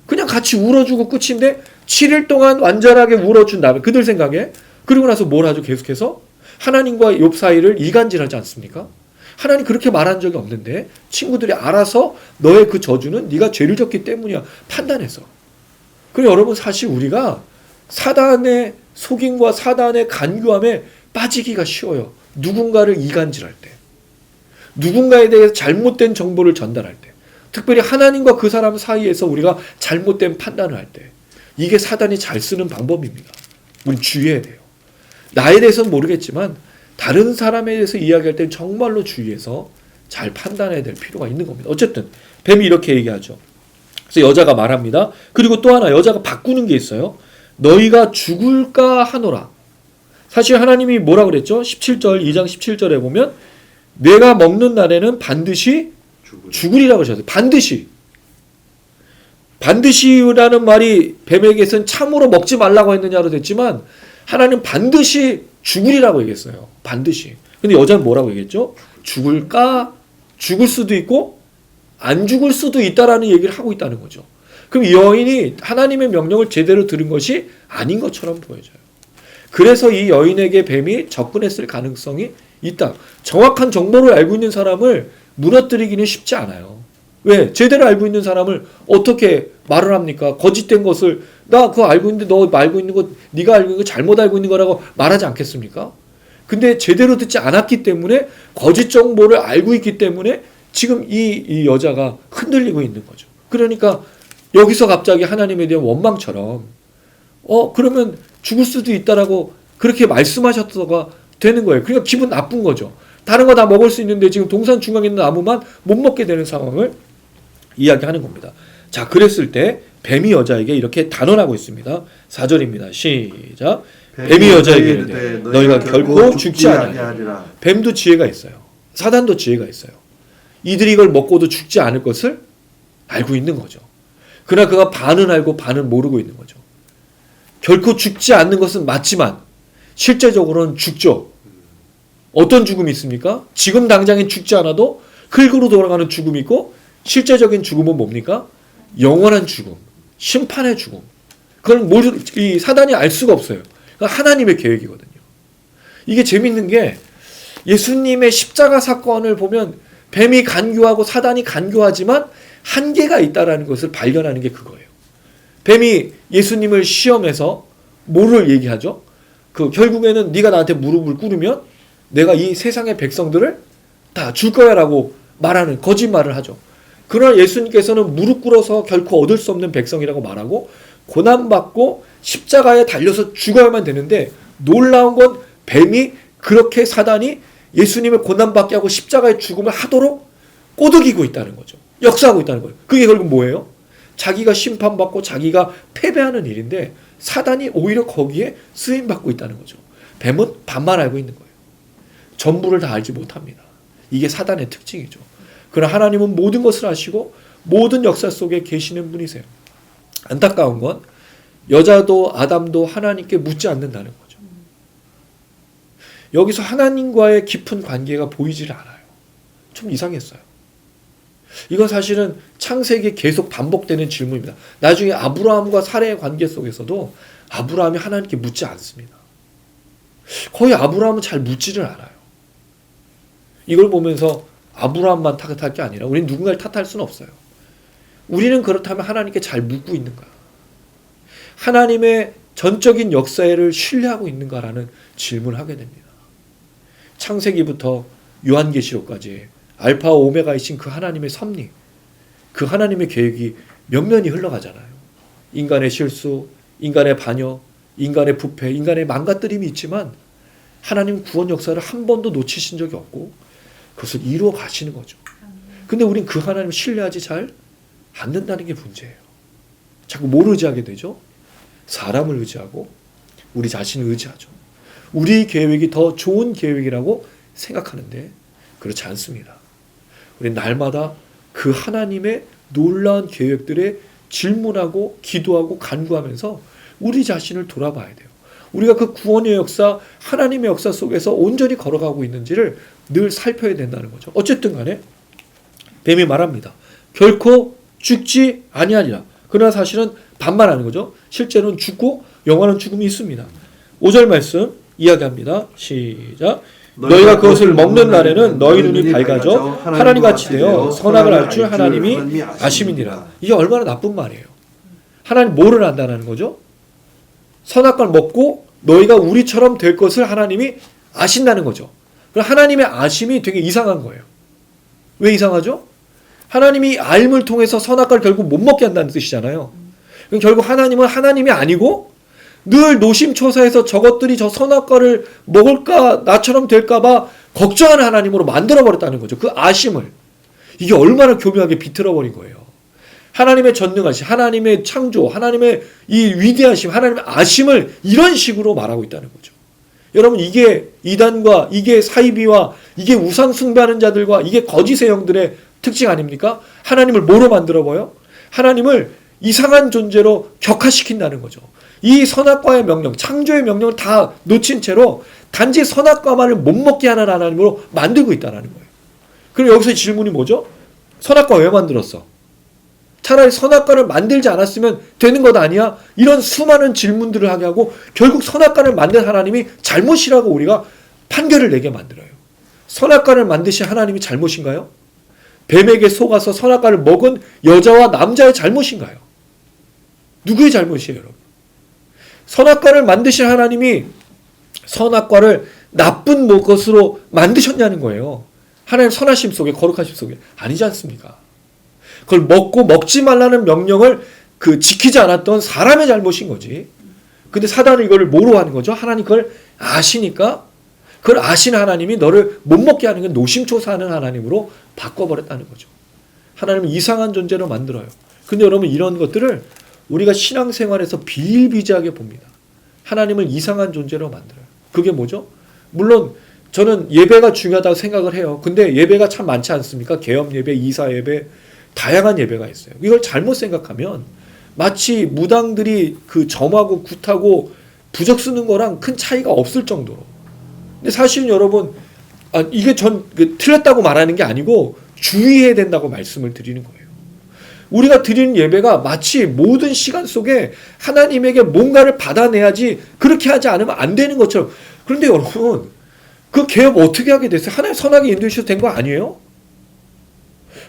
그냥 같이 울어주고 끝인데 7일 동안 완전하게 울어준 다음에 그들 생각에 그리고 나서 뭘 하죠? 계속해서 하나님과 욥 사이를 이간질하지 않습니까? 하나님 그렇게 말한 적이 없는데 친구들이 알아서 너의 그 저주는 네가 죄를 졌기 때문이야 판단해서. 그리고 여러분 사실 우리가 사단의 속임과 사단의 간교함에 빠지기가 쉬워요. 누군가를 이간질할 때, 누군가에 대해서 잘못된 정보를 전달할 때, 특별히 하나님과 그 사람 사이에서 우리가 잘못된 판단을 할 때, 이게 사단이 잘 쓰는 방법입니다. 우리 주의해야 돼요. 나에 대해서는 모르겠지만 다른 사람에 대해서 이야기할 때 정말로 주의해서 잘 판단해야 될 필요가 있는 겁니다. 어쨌든 뱀이 이렇게 얘기하죠. 그래서 여자가 말합니다. 그리고 또 하나 여자가 바꾸는 게 있어요. 너희가 죽을까 하노라. 사실 하나님이 뭐라 그랬죠? 17절 2장 17절에 보면 내가 먹는 날에는 반드시 죽으리라고 하셨어요. 반드시라는 말이 뱀에게서는 참으로 먹지 말라고 했느냐로 됐지만 하나님 반드시 죽으리라고 얘기했어요. 반드시. 근데 여자는 뭐라고 얘기했죠? 죽을까? 죽을 수도 있고 안 죽을 수도 있다라는 얘기를 하고 있다는 거죠. 그럼 이 여인이 하나님의 명령을 제대로 들은 것이 아닌 것처럼 보여져요. 그래서 이 여인에게 뱀이 접근했을 가능성이 있다. 정확한 정보를 알고 있는 사람을 무너뜨리기는 쉽지 않아요. 왜? 제대로 알고 있는 사람을 어떻게 말을 합니까? 거짓된 것을 나 그거 알고 있는데 너 알고 있는 거 네가 알고 있는 거 잘못 알고 있는 거라고 말하지 않겠습니까? 근데 제대로 듣지 않았기 때문에 거짓 정보를 알고 있기 때문에 지금 이 여자가 흔들리고 있는 거죠. 그러니까 여기서 갑자기 하나님에 대한 원망처럼 그러면 죽을 수도 있다라고 그렇게 말씀하셨다가 되는 거예요. 그러니까 기분 나쁜 거죠. 다른 거 다 먹을 수 있는데 지금 동산 중앙에 있는 나무만 못 먹게 되는 상황을 이야기하는 겁니다. 자, 그랬을 때 뱀이 여자에게 이렇게 단언하고 있습니다. 4절입니다. 시작. 뱀이 여자에게 이르되 너희가 결코 죽지 아니하리라. 뱀도 지혜가 있어요. 사단도 지혜가 있어요. 이들이 이걸 먹고도 죽지 않을 것을 알고 있는 거죠. 그러나 그가 반은 알고 반은 모르고 있는 거죠. 결코 죽지 않는 것은 맞지만 실제적으로는 죽죠. 어떤 죽음이 있습니까? 지금 당장엔 죽지 않아도 흙으로 돌아가는 죽음이 있고 실제적인 죽음은 뭡니까? 영원한 죽음, 심판의 죽음. 그건 이 사단이 알 수가 없어요. 그건 하나님의 계획이거든요. 이게 재밌는 게 예수님의 십자가 사건을 보면 뱀이 간교하고 사단이 간교하지만 한계가 있다라는 것을 발견하는 게 그거예요. 뱀이 예수님을 시험해서 뭐를 얘기하죠? 결국에는 네가 나한테 무릎을 꿇으면 내가 이 세상의 백성들을 다 줄 거야라고 말하는 거짓말을 하죠. 그러나 예수님께서는 무릎 꿇어서 결코 얻을 수 없는 백성이라고 말하고 고난받고 십자가에 달려서 죽어야만 되는데 놀라운 건 뱀이 그렇게 사단이 예수님을 고난받게 하고 십자가의 죽음을 하도록 꼬드기고 있다는 거죠. 역사하고 있다는 거예요. 그게 결국 뭐예요? 자기가 심판받고 자기가 패배하는 일인데 사단이 오히려 거기에 쓰임받고 있다는 거죠. 뱀은 반만 알고 있는 거예요. 전부를 다 알지 못합니다. 이게 사단의 특징이죠. 그러나 하나님은 모든 것을 아시고 모든 역사 속에 계시는 분이세요. 안타까운 건 여자도 아담도 하나님께 묻지 않는다는 거죠. 여기서 하나님과의 깊은 관계가 보이질 않아요. 좀 이상했어요. 이건 사실은 창세기에 계속 반복되는 질문입니다. 나중에 아브라함과 사레의 관계 속에서도 아브라함이 하나님께 묻지 않습니다. 거의 아브라함은 잘 묻지를 않아요. 이걸 보면서 아브라함만 탓할 게 아니라 우리는 누군가를 탓할 수는 없어요. 우리는 그렇다면 하나님께 잘 묻고 있는가? 하나님의 전적인 역사를 신뢰하고 있는가라는 질문을 하게 됩니다. 창세기부터 요한계시록까지 알파와 오메가이신 그 하나님의 섭리, 그 하나님의 계획이 면면히 흘러가잖아요. 인간의 실수, 인간의 반역, 인간의 부패, 인간의 망가뜨림이 있지만 하나님 구원 역사를 한 번도 놓치신 적이 없고 그것을 이루어 가시는 거죠. 근데 우린 그 하나님을 신뢰하지 잘 않는다는 게 문제예요. 자꾸 뭘 의지하게 되죠? 사람을 의지하고 우리 자신을 의지하죠. 우리 계획이 더 좋은 계획이라고 생각하는데 그렇지 않습니다. 우리는 날마다 그 하나님의 놀라운 계획들에 질문하고 기도하고 간구하면서 우리 자신을 돌아봐야 돼요. 우리가 그 구원의 역사, 하나님의 역사 속에서 온전히 걸어가고 있는지를 늘 살펴야 된다는 거죠. 어쨌든 간에 뱀이 말합니다. 결코 죽지 아니하리라. 그러나 사실은 반말하는 거죠. 실제로는 죽고 영원한 죽음이 있습니다. 5절 말씀 이야기합니다. 시작. 너희가 그것을 먹는 날에는 너희 눈이 밝아져 하나님 같이 되어 선악을 알 줄 하나님이 아심이니라. 이게 얼마나 나쁜 말이에요. 하나님 뭐를 안다는 거죠? 선악과를 먹고 너희가 우리처럼 될 것을 하나님이 아신다는 거죠. 그럼 하나님의 아심이 되게 이상한 거예요. 왜 이상하죠? 하나님이 알물 통해서 선악과를 결국 못 먹게 한다는 뜻이잖아요. 그럼 결국 하나님은 하나님이 아니고 늘 노심초사해서 저것들이 저 선악과를 먹을까 나처럼 될까봐 걱정하는 하나님으로 만들어버렸다는 거죠. 그 아심을. 이게 얼마나 교묘하게 비틀어버린 거예요. 하나님의 전능하심, 하나님의 창조, 하나님의 이 위대하심, 하나님의 아심을 이런 식으로 말하고 있다는 거죠. 여러분, 이게 이단과 이게 사이비와 이게 우상 숭배하는 자들과 이게 거짓의 영들의 특징 아닙니까? 하나님을 뭐로 만들어버려? 하나님을 이상한 존재로 격화시킨다는 거죠. 이 선악과의 명령, 창조의 명령을 다 놓친 채로 단지 선악과만을 못 먹게 하는 하나님으로 만들고 있다는 거예요. 그럼 여기서 질문이 뭐죠? 선악과 왜 만들었어? 차라리 선악과를 만들지 않았으면 되는 것 아니야? 이런 수많은 질문들을 하게 하고 결국 선악과를 만든 하나님이 잘못이라고 우리가 판결을 내게 만들어요. 선악과를 만드신 하나님이 잘못인가요? 뱀에게 속아서 선악과를 먹은 여자와 남자의 잘못인가요? 누구의 잘못이에요, 여러분? 선악과를 만드신 하나님이 선악과를 나쁜 것으로 만드셨냐는 거예요. 하나님 선하심 속에, 거룩하심 속에. 아니지 않습니까? 그걸 먹고 먹지 말라는 명령을 지키지 않았던 사람의 잘못인 거지. 근데 사단은 이걸 뭐로 하는 거죠? 하나님 그걸 아시니까 그걸 아신 하나님이 너를 못 먹게 하는 건 노심초사하는 하나님으로 바꿔버렸다는 거죠. 하나님은 이상한 존재로 만들어요. 근데 여러분, 이런 것들을 우리가 신앙생활에서 비일비재하게 봅니다. 하나님을 이상한 존재로 만들어요. 그게 뭐죠? 물론 저는 예배가 중요하다고 생각을 해요. 근데 예배가 참 많지 않습니까? 개업 예배, 이사 예배, 다양한 예배가 있어요. 이걸 잘못 생각하면 마치 무당들이 점하고 굿하고 부적 쓰는 거랑 큰 차이가 없을 정도로. 근데 사실은 여러분, 이게 틀렸다고 말하는 게 아니고 주의해야 된다고 말씀을 드리는 거예요. 우리가 드리는 예배가 마치 모든 시간 속에 하나님에게 뭔가를 받아내야지 그렇게 하지 않으면 안 되는 것처럼. 그런데 여러분, 그 개업 어떻게 하게 됐어요? 하나님 선하게 인도해 주셔도 된 거 아니에요?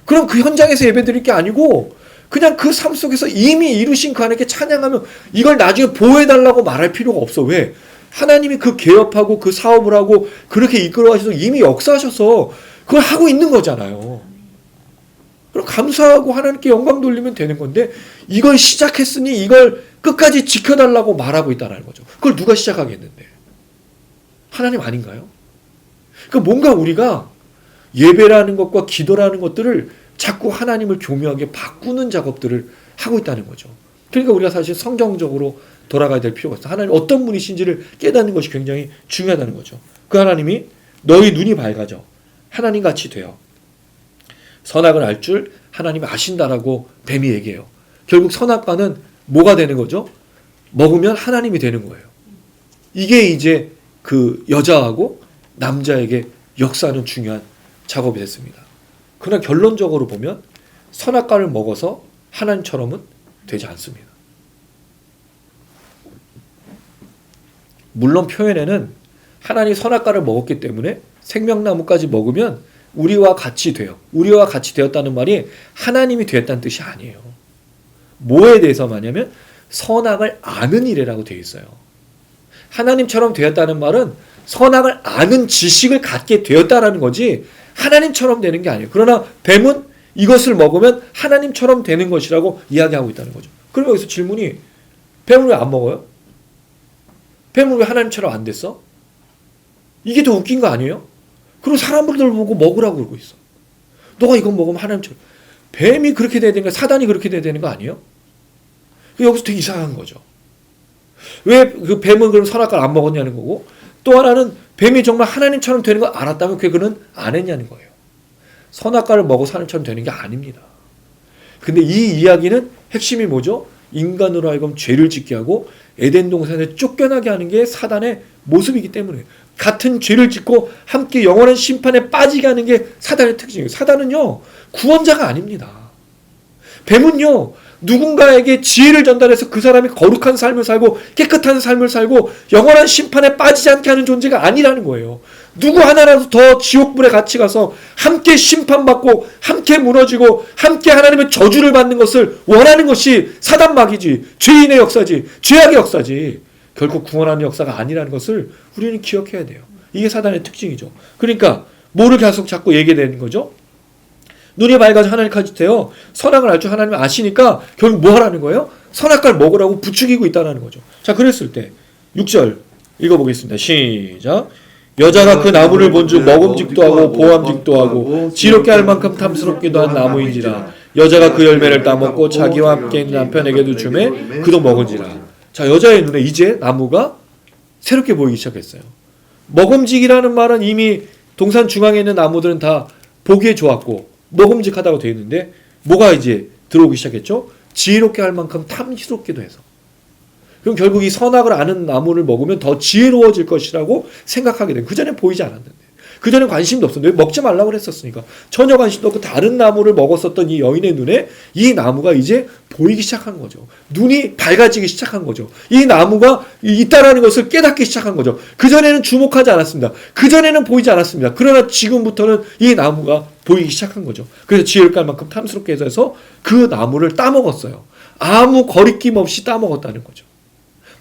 그럼 그 현장에서 예배 드릴 게 아니고 그냥 그 삶 속에서 이미 이루신 그 하나님께 찬양하면 이걸 나중에 보호해달라고 말할 필요가 없어. 왜? 하나님이 그 개업하고 그 사업을 하고 그렇게 이끌어 가셔서 이미 역사하셔서 그걸 하고 있는 거잖아요. 그럼 감사하고 하나님께 영광 돌리면 되는 건데 이걸 시작했으니 이걸 끝까지 지켜달라고 말하고 있다는 거죠. 그걸 누가 시작하겠는데? 하나님 아닌가요? 그러니까 뭔가 우리가 예배라는 것과 기도라는 것들을 자꾸 하나님을 교묘하게 바꾸는 작업들을 하고 있다는 거죠. 그러니까 우리가 사실 성경적으로 돌아가야 될 필요가 있어요. 하나님 어떤 분이신지를 깨닫는 것이 굉장히 중요하다는 거죠. 그 하나님이 너희 눈이 밝아져 하나님같이 되어 선악을 알 줄 하나님이 아신다라고 뱀이 얘기해요. 결국 선악과는 뭐가 되는 거죠? 먹으면 하나님이 되는 거예요. 이게 이제 그 여자하고 남자에게 역사하는 중요한 작업이 됐습니다. 그러나 결론적으로 보면 선악과를 먹어서 하나님처럼은 되지 않습니다. 물론 표현에는 하나님이 선악과를 먹었기 때문에 생명나무까지 먹으면 우리와 같이 돼요. 우리와 같이 되었다는 말이 하나님이 되었다는 뜻이 아니에요. 뭐에 대해서 말하냐면 선악을 아는 일이라고 되어 있어요. 하나님처럼 되었다는 말은 선악을 아는 지식을 갖게 되었다라는 거지 하나님처럼 되는 게 아니에요. 그러나 뱀은 이것을 먹으면 하나님처럼 되는 것이라고 이야기하고 있다는 거죠. 그럼 여기서 질문이 뱀은 왜 안 먹어요? 뱀은 왜 하나님처럼 안 됐어? 이게 더 웃긴 거 아니에요? 그리고 사람들을 보고 먹으라고 그러고 있어. 너가 이건 먹으면 하나님처럼. 뱀이 그렇게 돼야 되는 거, 사단이 그렇게 돼야 되는 거 아니에요? 여기서 되게 이상한 거죠. 왜 그 뱀은 그럼 선악과를 안 먹었냐는 거고, 또 하나는 뱀이 정말 하나님처럼 되는 걸 알았다면 그는 안 했냐는 거예요. 선악과를 먹어서 하나님처럼 되는 게 아닙니다. 근데 이 이야기는 핵심이 뭐죠? 인간으로 하여금 죄를 짓게 하고 에덴 동산에 쫓겨나게 하는 게 사단의 모습이기 때문에 같은 죄를 짓고 함께 영원한 심판에 빠지게 하는 게 사단의 특징이에요. 사단은요, 구원자가 아닙니다. 뱀은요, 누군가에게 지혜를 전달해서 그 사람이 거룩한 삶을 살고 깨끗한 삶을 살고 영원한 심판에 빠지지 않게 하는 존재가 아니라는 거예요. 누구 하나라도 더 지옥불에 같이 가서 함께 심판받고 함께 무너지고 함께 하나님의 저주를 받는 것을 원하는 것이 사단마귀지, 죄인의 역사지, 죄악의 역사지, 결국 구원하는 역사가 아니라는 것을 우리는 기억해야 돼요. 이게 사단의 특징이죠. 그러니까 뭐를 계속 자꾸 얘기되는 거죠? 눈이 밝아져 하나님까지 되어 선악을 알 줄 하나님이 아시니까 결국 뭐 하라는 거예요? 선악과를 먹으라고 부추기고 있다는 거죠. 자, 그랬을 때 6절 읽어보겠습니다. 시작. 여자가 그 나무를 본즉 먹음직도 하고 보암직도 하고 지롭게 할 만큼 탐스럽기도 한 나무인지라. 여자가 그 열매를 따먹고 자기와 함께 있는 남편에게도 주매 그도 먹은지라. 자, 여자의 눈에 이제 나무가 새롭게 보이기 시작했어요. 먹음직이라는 말은 이미 동산 중앙에 있는 나무들은 다 보기에 좋았고 먹음직하다고 되어 있는데 뭐가 이제 들어오기 시작했죠? 지혜롭게 할 만큼 탐스럽기도 해서. 그럼 결국 이 선악을 아는 나무를 먹으면 더 지혜로워질 것이라고 생각하게 된. 그전에 보이지 않았는데. 그전에 관심도 없었는데 먹지 말라고 그랬었으니까 전혀 관심도 없고 다른 나무를 먹었었던 이 여인의 눈에 이 나무가 이제 보이기 시작한 거죠. 눈이 밝아지기 시작한 거죠. 이 나무가 있다라는 것을 깨닫기 시작한 거죠. 그전에는 주목하지 않았습니다. 그전에는 보이지 않았습니다. 그러나 지금부터는 이 나무가 보이기 시작한 거죠. 그래서 지혜롭게 할 만큼 탐스럽게 해서 그 나무를 따먹었어요. 아무 거리낌 없이 따먹었다는 거죠.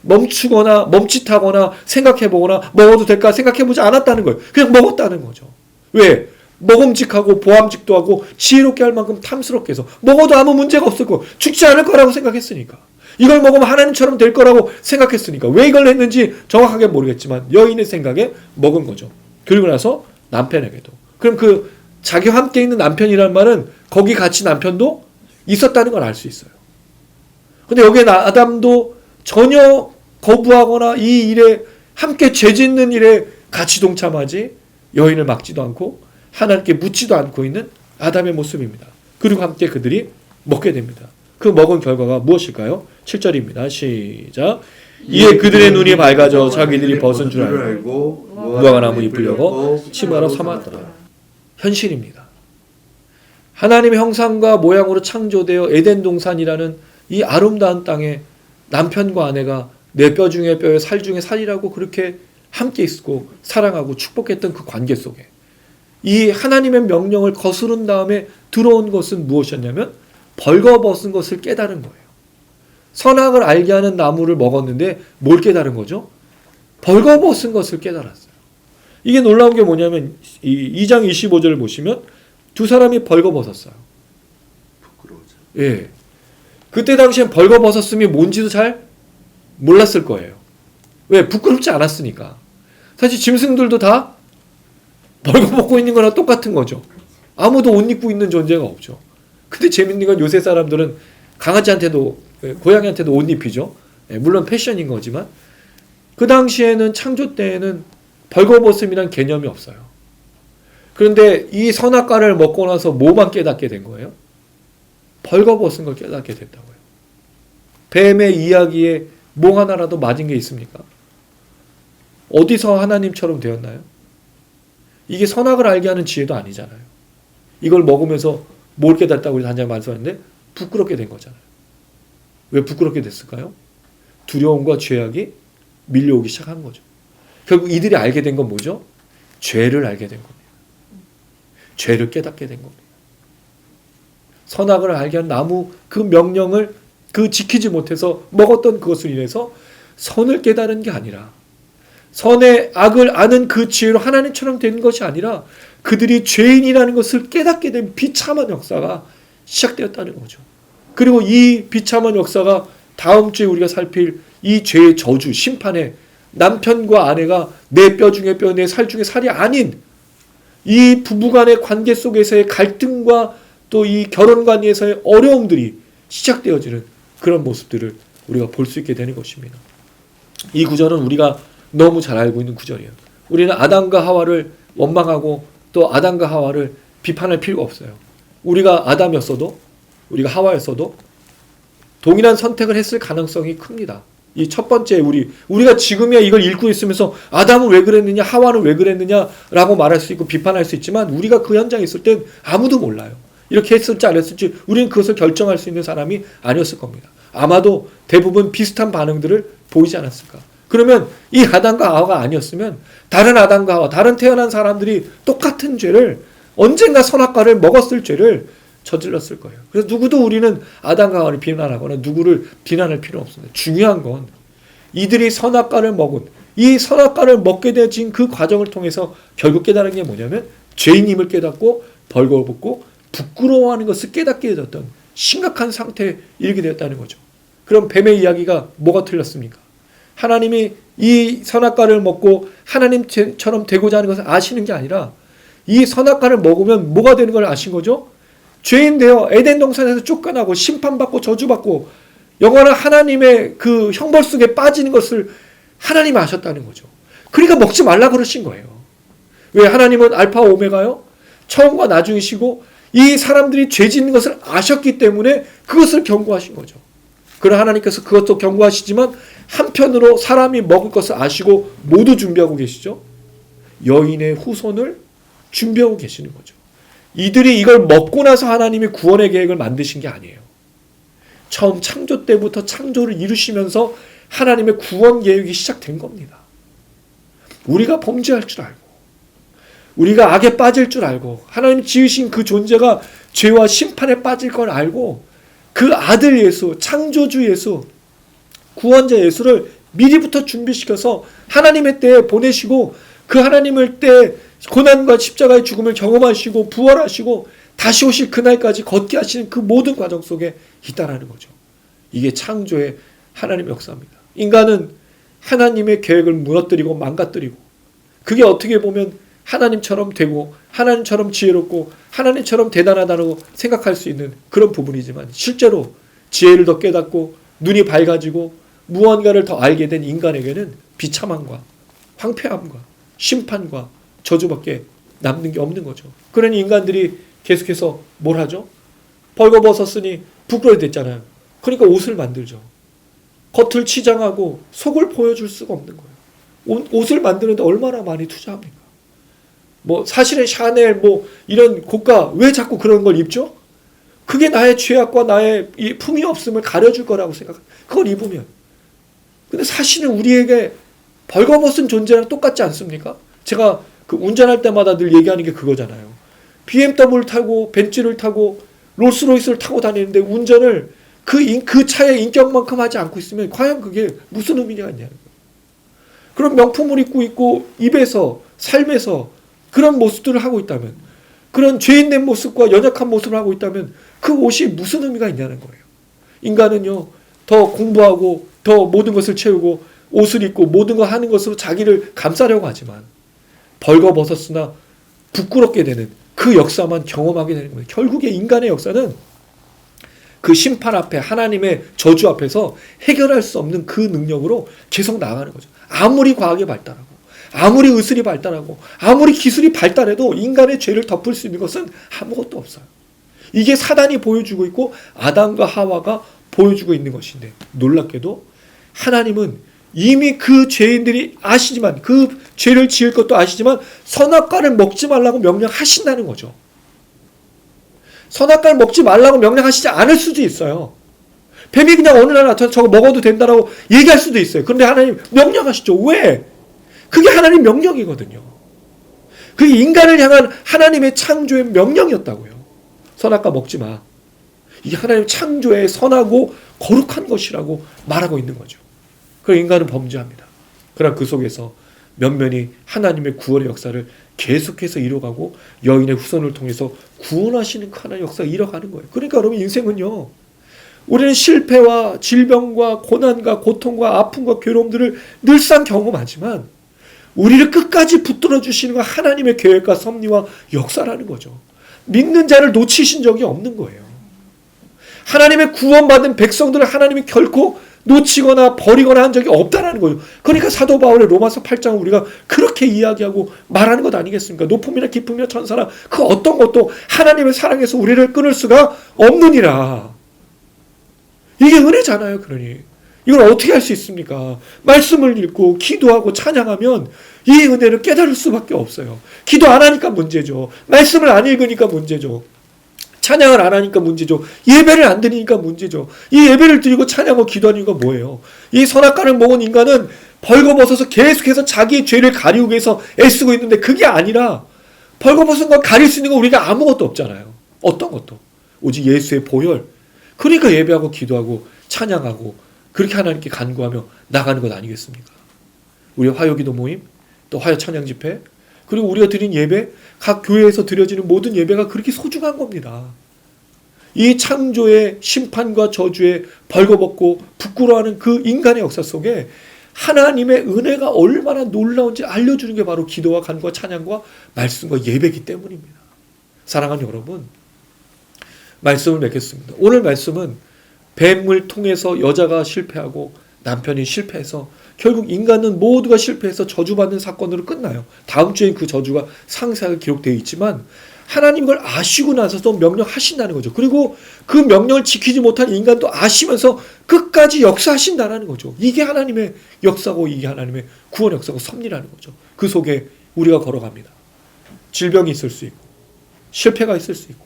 멈추거나 멈칫하거나 생각해보거나 먹어도 될까 생각해보지 않았다는 거예요. 그냥 먹었다는 거죠. 왜? 먹음직하고 보암직도 하고 지혜롭게 할 만큼 탐스럽게 해서 먹어도 아무 문제가 없을 거고 죽지 않을 거라고 생각했으니까. 이걸 먹으면 하나님처럼 될 거라고 생각했으니까. 왜 이걸 했는지 정확하게 모르겠지만 여인의 생각에 먹은 거죠. 그리고 나서 남편에게도. 그럼 그 자기와 함께 있는 남편이라는 말은 거기 같이 남편도 있었다는 걸 알 수 있어요. 근데 여기에 아담도 전혀 거부하거나 이 일에 함께 죄짓는 일에 같이 동참하지 여인을 막지도 않고 하나님께 묻지도 않고 있는 아담의 모습입니다. 그리고 함께 그들이 먹게 됩니다. 그 먹은 결과가 무엇일까요? 7절입니다. 시작. 이에 그들의 눈이 밝아져 자기들이 벗은 줄 알고 무화과 나무 잎으려고 침하러 삼았더라. 현실입니다. 하나님의 형상과 모양으로 창조되어 에덴 동산이라는 이 아름다운 땅에 남편과 아내가 내 뼈 중에 뼈에 살 중에 살이라고 그렇게 함께 있고 사랑하고 축복했던 그 관계 속에 이 하나님의 명령을 거스른 다음에 들어온 것은 무엇이었냐면 벌거벗은 것을 깨달은 거예요. 선악을 알게 하는 나무를 먹었는데 뭘 깨달은 거죠? 벌거벗은 것을 깨달았어요. 이게 놀라운 게 뭐냐면 2장 25절을 보시면 두 사람이 벌거벗었어요. 부끄러워져. 예. 그때 당시엔 벌거벗었음이 뭔지도 잘 몰랐을 거예요. 왜? 부끄럽지 않았으니까. 사실 짐승들도 다 벌거벗고 있는 거랑 똑같은 거죠. 아무도 옷 입고 있는 존재가 없죠. 근데 재밌는 건 요새 사람들은 강아지한테도 고양이한테도 옷 입히죠. 물론 패션인 거지만 그 당시에는 창조 때에는 벌거벗음이란 개념이 없어요. 그런데 이 선악과를 먹고 나서 뭐만 깨닫게 된 거예요? 벌거벗은 걸 깨닫게 됐다고요. 뱀의 이야기에 뭐 하나라도 맞은 게 있습니까? 어디서 하나님처럼 되었나요? 이게 선악을 알게 하는 지혜도 아니잖아요. 이걸 먹으면서 뭘 깨닫다고 우리 단장이 말씀하는데 부끄럽게 된 거잖아요. 왜 부끄럽게 됐을까요? 두려움과 죄악이 밀려오기 시작한 거죠. 결국 이들이 알게 된 건 뭐죠? 죄를 알게 된 겁니다. 죄를 깨닫게 된 겁니다. 선악을 알게 한 나무 그 명령을 지키지 못해서 먹었던 그것을 인해서 선을 깨달은 게 아니라 선의 악을 아는 그 지혜로 하나님처럼 된 것이 아니라 그들이 죄인이라는 것을 깨닫게 된 비참한 역사가 시작되었다는 거죠. 그리고 이 비참한 역사가 다음 주에 우리가 살필 이 죄의 저주, 심판에 남편과 아내가 내 뼈 중에 뼈, 내 살 중에 살이 아닌 이 부부간의 관계 속에서의 갈등과 또 이 결혼관계에서의 어려움들이 시작되어지는 그런 모습들을 우리가 볼 수 있게 되는 것입니다. 이 구절은 우리가 너무 잘 알고 있는 구절이에요. 우리는 아담과 하와를 원망하고 또 아담과 하와를 비판할 필요가 없어요. 우리가 아담이었어도 우리가 하와였어도 동일한 선택을 했을 가능성이 큽니다. 이 첫 번째 우리가 지금이야 이걸 읽고 있으면서 아담은 왜 그랬느냐 하와는 왜 그랬느냐라고 말할 수 있고 비판할 수 있지만 우리가 그 현장에 있을 땐 아무도 몰라요. 이렇게 했을지 안 했을지 우리는 그것을 결정할 수 있는 사람이 아니었을 겁니다. 아마도 대부분 비슷한 반응들을 보이지 않았을까. 그러면 이 아담과 하와가 아니었으면 다른 아담과 하와, 다른 태어난 사람들이 똑같은 죄를 언젠가 선악과를 먹었을 죄를 저질렀을 거예요. 그래서 누구도 우리는 아담과 하와를 비난하거나 누구를 비난할 필요는 없습니다. 중요한 건 이들이 선악과를 먹은 이 선악과를 먹게 되어진 그 과정을 통해서 결국 깨달은 게 뭐냐면 죄인임을 깨닫고 벌거벗고 부끄러워하는 것을 깨닫게 되었던 심각한 상태에 이르게 되었다는 거죠. 그럼 뱀의 이야기가 뭐가 틀렸습니까? 하나님이 이 선악과를 먹고 하나님처럼 되고자 하는 것을 아시는 게 아니라 이 선악과를 먹으면 뭐가 되는 걸 아신 거죠? 죄인 되어 에덴 동산에서 쫓겨나고 심판받고 저주받고 영원한 하나님의 그 형벌 속에 빠지는 것을 하나님이 아셨다는 거죠. 그러니까 먹지 말라 그러신 거예요. 왜? 하나님은 알파 오메가요? 처음과 나중이시고 이 사람들이 죄 짓는 것을 아셨기 때문에 그것을 경고하신 거죠. 그러나 하나님께서 그것도 경고하시지만 한편으로 사람이 먹을 것을 아시고 모두 준비하고 계시죠. 여인의 후손을 준비하고 계시는 거죠. 이들이 이걸 먹고 나서 하나님이 구원의 계획을 만드신 게 아니에요. 처음 창조 때부터 창조를 이루시면서 하나님의 구원 계획이 시작된 겁니다. 우리가 범죄할 줄 알고 우리가 악에 빠질 줄 알고 하나님 지으신 그 존재가 죄와 심판에 빠질 걸 알고 그 아들 예수, 창조주 예수, 구원자 예수를 미리부터 준비시켜서 하나님의 때에 보내시고 그 하나님의 때 고난과 십자가의 죽음을 경험하시고 부활하시고 다시 오실 그날까지 걷게 하시는 그 모든 과정 속에 있다라는 거죠. 이게 창조의 하나님의 역사입니다. 인간은 하나님의 계획을 무너뜨리고 망가뜨리고 그게 어떻게 보면 하나님처럼 되고 하나님처럼 지혜롭고 하나님처럼 대단하다고 생각할 수 있는 그런 부분이지만 실제로 지혜를 더 깨닫고 눈이 밝아지고 무언가를 더 알게 된 인간에게는 비참함과 황폐함과 심판과 저주밖에 남는 게 없는 거죠. 그러니 인간들이 계속해서 뭘 하죠? 벌거벗었으니 부끄러워 됐잖아요. 그러니까 옷을 만들죠. 겉을 치장하고 속을 보여줄 수가 없는 거예요. 옷을 만드는데 얼마나 많이 투자합니까? 뭐 사실은 샤넬 뭐 이런 고가 왜 자꾸 그런 걸 입죠? 그게 나의 죄악과 나의 이 품위 없음을 가려줄 거라고 생각해요. 그걸 입으면. 근데 사실은 우리에게 벌거벗은 존재랑 똑같지 않습니까? 제가 그 운전할 때마다 늘 얘기하는 게 그거잖아요. BMW를 타고 벤츠를 타고 롤스로이스를 타고 다니는데 운전을 그 차의 인격만큼 하지 않고 있으면 과연 그게 무슨 의미가 있냐는 거예요. 그런 명품을 입고 있고 입에서 삶에서 그런 모습들을 하고 있다면 그런 죄인된 모습과 연약한 모습을 하고 있다면 그 옷이 무슨 의미가 있냐는 거예요. 인간은요 더 공부하고 더 모든 것을 채우고 옷을 입고 모든 걸 하는 것으로 자기를 감싸려고 하지만 벌거벗었으나 부끄럽게 되는 그 역사만 경험하게 되는 거예요. 결국에 인간의 역사는 그 심판 앞에 하나님의 저주 앞에서 해결할 수 없는 그 능력으로 계속 나가는 거죠. 아무리 과학이 발달하고 아무리 의술이 발달하고 아무리 기술이 발달해도 인간의 죄를 덮을 수 있는 것은 아무것도 없어요. 이게 사단이 보여주고 있고 아담과 하와가 보여주고 있는 것인데 놀랍게도 하나님은 이미 그 죄인들이 아시지만 그 죄를 지을 것도 아시지만 선악과를 먹지 말라고 명령하신다는 거죠. 선악과를 먹지 말라고 명령하시지 않을 수도 있어요. 뱀이 그냥 어느 날 나타나서 저거 먹어도 된다라고 얘기할 수도 있어요. 그런데 하나님 명령하시죠. 왜? 그게 하나님 명령이거든요. 그게 인간을 향한 하나님의 창조의 명령이었다고요. 선악과 먹지 마. 이게 하나님 창조의 선하고 거룩한 것이라고 말하고 있는 거죠. 그래서 인간은 범죄합니다. 그러나 그 속에서 면면이 하나님의 구원의 역사를 계속해서 이뤄가고 여인의 후손을 통해서 구원하시는 하나님의 역사가 이뤄가는 거예요. 그러니까 여러분 인생은요. 우리는 실패와 질병과 고난과 고통과 아픔과 괴로움들을 늘상 경험하지만 우리를 끝까지 붙들어 주시는 건 하나님의 계획과 섭리와 역사라는 거죠. 믿는 자를 놓치신 적이 없는 거예요. 하나님의 구원받은 백성들을 하나님이 결코 놓치거나 버리거나 한 적이 없다라는 거예요. 그러니까 사도 바울의 로마서 8장을 우리가 그렇게 이야기하고 말하는 것 아니겠습니까? 높음이나 깊음이나 천사나 그 어떤 것도 하나님의 사랑에서 우리를 끊을 수가 없느니라. 이게 은혜잖아요. 그러니 이걸 어떻게 할 수 있습니까? 말씀을 읽고 기도하고 찬양하면 이 은혜를 깨달을 수밖에 없어요. 기도 안 하니까 문제죠. 말씀을 안 읽으니까 문제죠. 찬양을 안 하니까 문제죠. 예배를 안 드리니까 문제죠. 이 예배를 드리고 찬양하고 기도하는 이유가 뭐예요? 이 선악과를 먹은 인간은 벌거벗어서 계속해서 자기의 죄를 가리우기 위해서 애쓰고 있는데 그게 아니라 벌거벗은 걸 가릴 수 있는 건 우리가 아무것도 없잖아요. 어떤 것도. 오직 예수의 보혈. 그러니까 예배하고 기도하고 찬양하고 그렇게 하나님께 간구하며 나가는 것 아니겠습니까? 우리의 화요기도 모임, 또 화요 찬양 집회, 그리고 우리가 드린 예배, 각 교회에서 드려지는 모든 예배가 그렇게 소중한 겁니다. 이 창조의 심판과 저주에 벌거벗고 부끄러워하는 그 인간의 역사 속에 하나님의 은혜가 얼마나 놀라운지 알려주는 게 바로 기도와 간구와 찬양과 말씀과 예배이기 때문입니다. 사랑하는 여러분, 말씀을 맺겠습니다. 오늘 말씀은 뱀을 통해서 여자가 실패하고 남편이 실패해서 결국 인간은 모두가 실패해서 저주받는 사건으로 끝나요. 다음 주에 그 저주가 상세하게 기록되어 있지만 하나님 걸 아시고 나서도 명령하신다는 거죠. 그리고 그 명령을 지키지 못한 인간도 아시면서 끝까지 역사하신다는 거죠. 이게 하나님의 역사고 이게 하나님의 구원 역사고 섭리라는 거죠. 그 속에 우리가 걸어갑니다. 질병이 있을 수 있고 실패가 있을 수 있고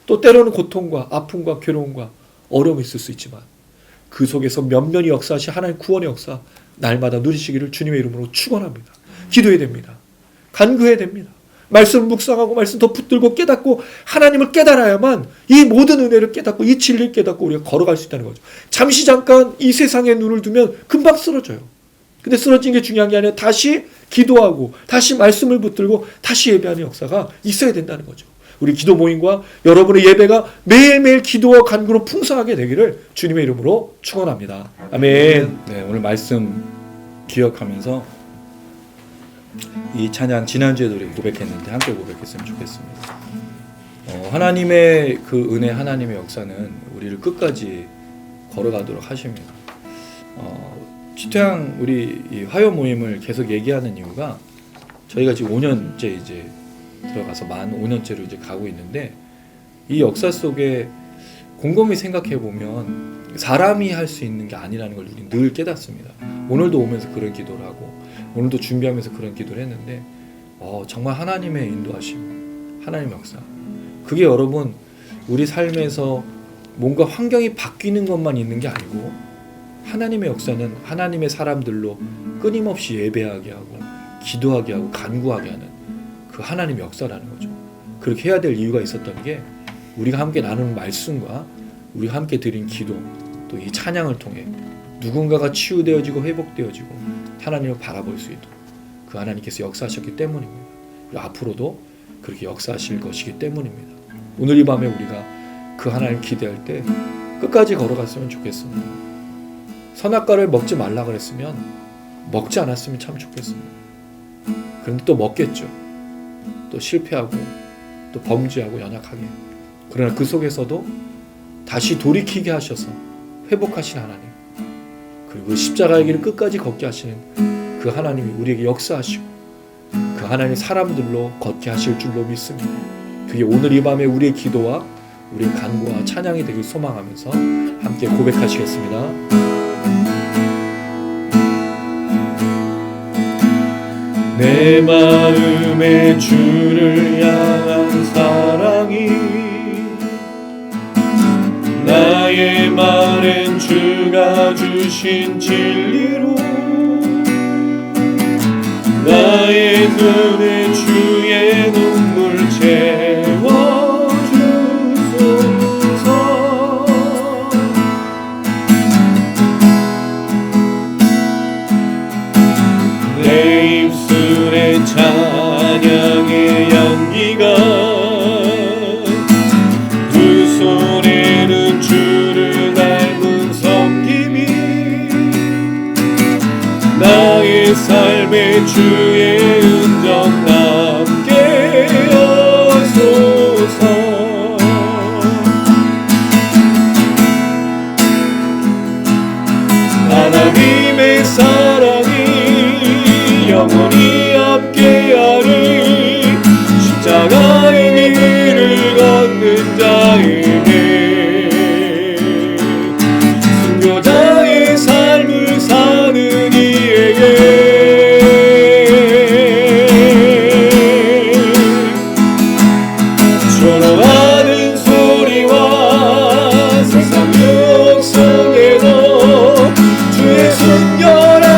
또 때로는 고통과 아픔과 괴로움과 어려움이 있을 수 있지만 그 속에서 면면히 역사하신 하나님 구원의 역사 날마다 누리시기를 주님의 이름으로 축원합니다. 기도해야 됩니다. 간구해야 됩니다. 말씀을 묵상하고 말씀 더 붙들고 깨닫고 하나님을 깨달아야만 이 모든 은혜를 깨닫고 이 진리를 깨닫고 우리가 걸어갈 수 있다는 거죠. 잠시 잠깐 이 세상에 눈을 두면 금방 쓰러져요. 근데 쓰러진 게 중요한 게 아니라 다시 기도하고 다시 말씀을 붙들고 다시 예배하는 역사가 있어야 된다는 거죠. 우리 기도 모임과 여러분의 예배가 매일매일 기도와 간구로 풍성하게 되기를 주님의 이름으로 축원합니다. 아멘. 네, 오늘 말씀 기억하면서 이 찬양 지난주에도 우리 고백했는데 함께 고백했으면 좋겠습니다. 하나님의 그 은혜, 하나님의 역사는 우리를 끝까지 걸어가도록 하십니다. 지태양 우리 이 화요 모임을 계속 얘기하는 이유가 저희가 지금 5년째 이제 들어가서 만 5년째로 이제 가고 있는데 이 역사 속에 곰곰이 생각해 보면 사람이 할 수 있는 게 아니라는 걸 우리 늘 깨닫습니다. 오늘도 오면서 그런 기도를 하고 오늘도 준비하면서 그런 기도를 했는데 정말 하나님의 인도하심, 하나님의 역사 그게 여러분 우리 삶에서 뭔가 환경이 바뀌는 것만 있는 게 아니고 하나님의 역사는 하나님의 사람들로 끊임없이 예배하게 하고 기도하게 하고 간구하게 하는 그 하나님의 역사라는 거죠. 그렇게 해야 될 이유가 있었던 게 우리가 함께 나누는 말씀과 우리가 함께 드린 기도 또 이 찬양을 통해 누군가가 치유되어지고 회복되어지고 하나님을 바라볼 수 있도록 그 하나님께서 역사하셨기 때문입니다. 그리고 앞으로도 그렇게 역사하실 것이기 때문입니다. 오늘 이 밤에 우리가 그 하나님 기대할 때 끝까지 걸어갔으면 좋겠습니다. 선악과를 먹지 말라 그랬으면 먹지 않았으면 참 좋겠습니다. 그런데 또 먹겠죠. 또 실패하고 또 범죄하고 연약하게. 그러나 그 속에서도 다시 돌이키게 하셔서 회복하신 하나님 그리고 십자가의 길을 끝까지 걷게 하시는 그 하나님이 우리에게 역사하시고 그 하나님 사람들로 걷게 하실 줄로 믿습니다. 그게 오늘 이 밤에 우리의 기도와 우리의 간구와 찬양이 되길 소망하면서 함께 고백하시겠습니다. 내 마음에 주를 향한 사랑이 나의 말엔 주가 주신 진리로 나의 눈에 주의 눈물 채워주소서 내 입술에 찬양의 향기가 두 손에는 주를 닮은 섬김이 나의 삶에 주의 은정 남게 하소서 하나님의 사랑이 영원히 함께하리 십자가의 길을 걷는 자에게 순교자의 삶을 사는 이에게 초롱하는 소리와 세상 유혹 속에도 주의 순결한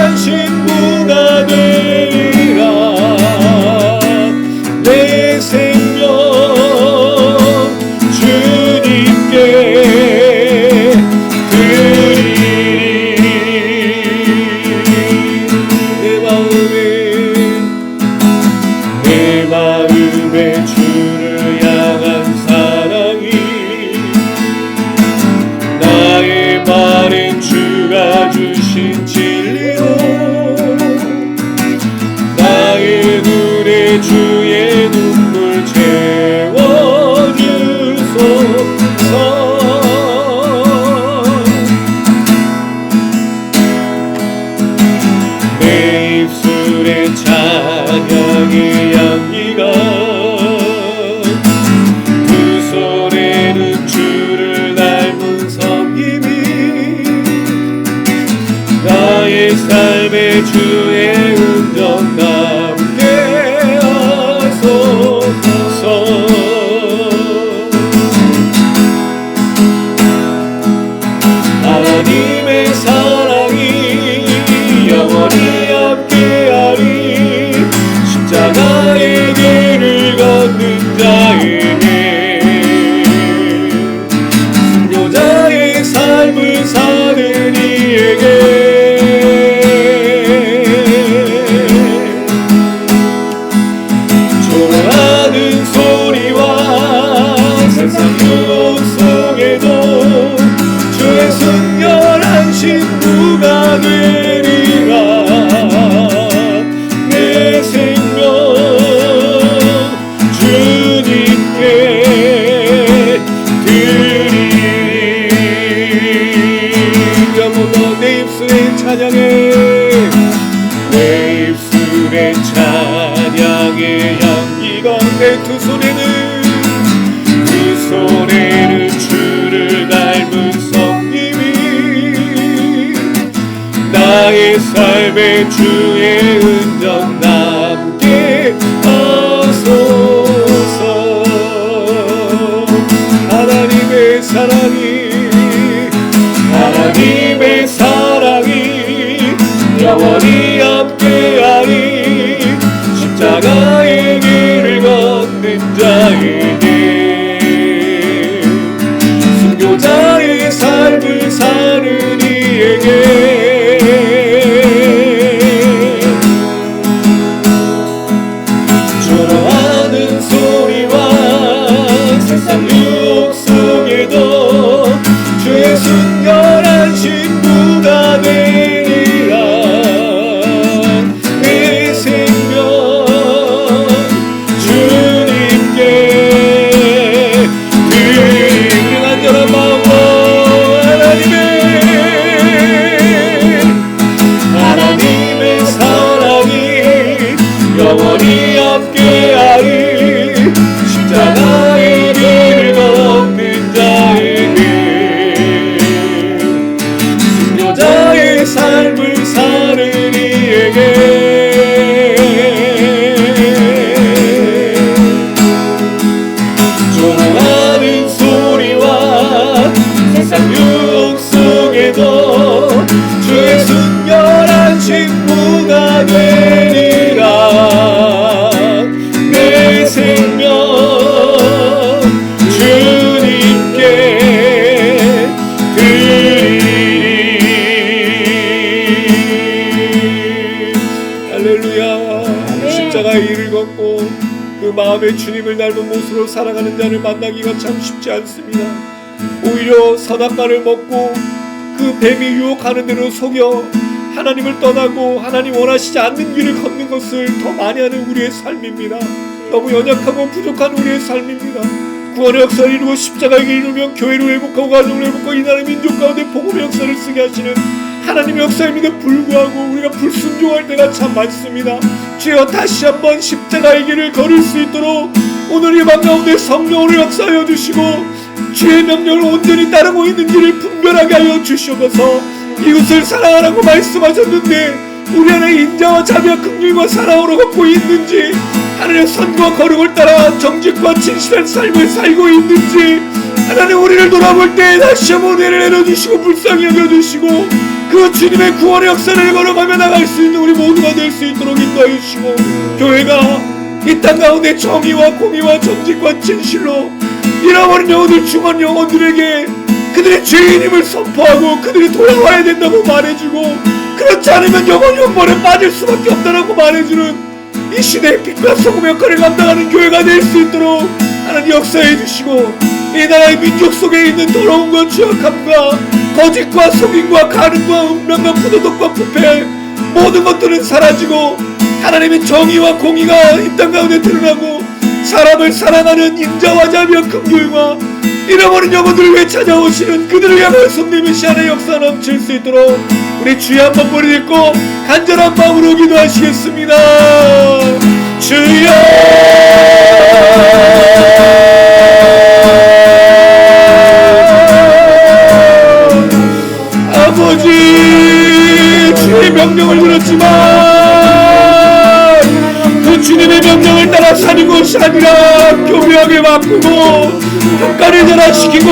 하신 진리로 나의 눈에 주의 눈물 채워주소서. 내 입술에 찬양의 향기가 두 손에는 주를 닮은 섬김이 나의 삶의 주의 운전 남게 하소서. 하나님의 사랑이 영원히 함께하리. 십자가의 길을 걷는 자에게 순교자의 삶을 사는 이에게 조롱하는 소리와 세상 유혹 속에도 주의 순결한 신부가 되리라. 내 생명 주님께 드리리. 영원한 내 입술의 찬양에 내 입술의 찬양의 향기가 내 두 손에는 주를 닮은 섬김이 나의 삶의 주의 은정 남게 하소서. 하나님의 사랑이 영원히 함께하리. 십자가의 길을 걷는 자에게 순교자의 삶을 사는 이에게 조롱하는 소리와 세상 유혹 속에도 주의 순결한 신부가 되리라. 내 생명 주님께 드리는 간절한 마음으로 하나님의 사랑이 영원히 함께하리. 십자가의 길을 걷는 자에게 순교자의 삶을 사는 이에게 조롱하는 소리와 세상 유혹 속에도 주의 순결한 신부가 되리라. 내 생명 주님께 드리리. 할렐루야. 십자가의 일을 걷고 그 마음에 주님을 닮은 모습으로 살아가는 자를 만나기가 참 쉽지 않습니다. 오히려 선악과를 먹고 그 뱀이 유혹하는 대로 속여 하나님을 떠나고 하나님 원하시지 않는 길을 걷는 것을 더 많이 하는 우리의 삶입니다. 너무 연약하고 부족한 우리의 삶입니다. 구원의 역사를 이루고 십자가의 길을 이루며 교회를 회복하고 가정을 회복하고 이 나라 민족 가운데 복음의 역사를 쓰게 하시는 하나님의 역사임에도 불구하고 우리가 불순종할 때가 참 많습니다. 주여 다시 한번 십자가의 길을 걸을 수 있도록 오늘 이 밤 가운데 성령으로 역사하여 주시고 주의 명령을 온전히 따르고 있는지를 분별하게 하여 주시옵소서. 이웃을 사랑하라고 말씀하셨는데 우리 안에 인자와 자비와 긍휼과 사랑으로 걷고 있는지, 하나님의 선과 거룩을 따라 정직과 진실한 삶을 살고 있는지, 하나님 우리를 돌아볼 때 다시 한번 은혜를 내려주시고 불쌍히 여겨주시고 그 주님의 구원의 역사를 걸어가며 나갈 수 있는 우리 모두가 될 수 있도록 인도하여 주시고, 교회가 이 땅 가운데 정의와 공의와 정직과 진실로 잃어버린 영혼들, 죽은 영혼들에게 그들의 죄인임을 선포하고 그들이 돌아와야 된다고 말해주고, 그렇지 않으면 영원 형벌에 빠질 수밖에 없다라고 말해주는 이 시대의 빛과 소금 역할을 감당하는 교회가 될 수 있도록 하나님 역사해 주시고, 이 나라의 민족 속에 있는 더러움과 추악함과 거짓과 속임과 가늠과 음란과 부도덕과 부패 모든 것들은 사라지고 하나님의 정의와 공의가 이 땅 가운데 드러나고 사람을 사랑하는 인자와 자비와 긍휼과 잃어버린 영혼들을 위해 찾아오시는 그들을 위한 말씀님 메시아의 역사 넘칠 수 있도록 우리 주여 한번 머리 딛고 간절한 마음으로 기도하시겠습니다. 주여 아버지 주의 명령을 들었지만 그 주님의 명령을 따라 사는 것이 아니라 교묘하게 바꾸고 평가를 전환시키고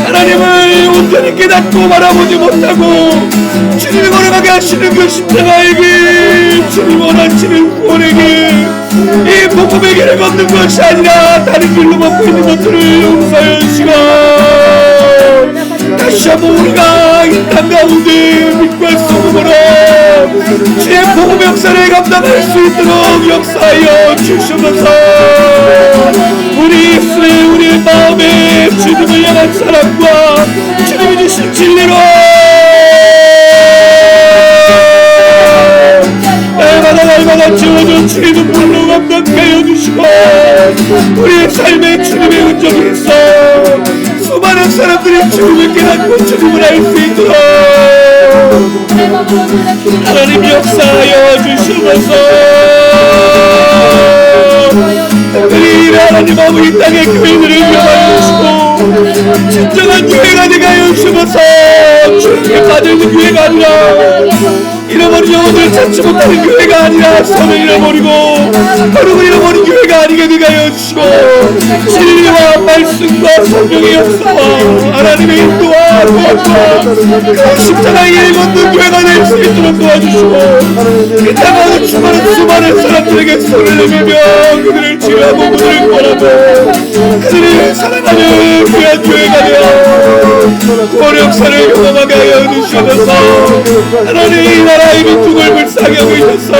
하나님을 온전히 깨닫고 바라보지 못하고 주님이 걸어가게 하시는 그 십자가의 길 주님 원하시는 구원의 길이 복음의 길을 걷는 것이 아니라 다른 길로 걷고 있는 것들을 용서해 주시고 다시 한번 우리가 이 땅 가운데 믿고 소금으로 주의 복음 역사를 감당할 수 있도록 역사하여 주시옵소서. 우리 입술에 우리의 마음에 주님을 향한 사랑과 주님이 주신 진리로 날마다 지워져 주의 눈물로 감당케 하여 주시고 우리의 삶에 주님의 흔적이 있어 수많은 사람들이 주님을 깨닫고 주님을 알 수 있도록 하나님 역사하여 주시옵소서. 우리 하나님 아버지 이 땅의 교회들을 위하여 주시고 진정한 교회가 되게 하여 주시옵소서. 주님께 빠져있는 교회가 아니라 잃어버린 영혼들을 찾지 못하는 교회가 아니라 선을 잃어버리고 거룩을 잃어버린 교회가 아니게 되게 하여 주시고 진리와 말씀과 성령의 역사와 하나님의 인도와 도와주와 그 십자가의 길 걷는 교회가 될 수 있도록 도와주시고 이 땅에 수많은 사람들에게 손을 내밀며 그들을 치유하고 그들을 구원하고 그들을 사랑하는 귀한 교회가 되어 구원의 역사를 경험하게 하여 주시옵소서. 하나님 이 나라의 민족을 불쌍히 하고 있었어.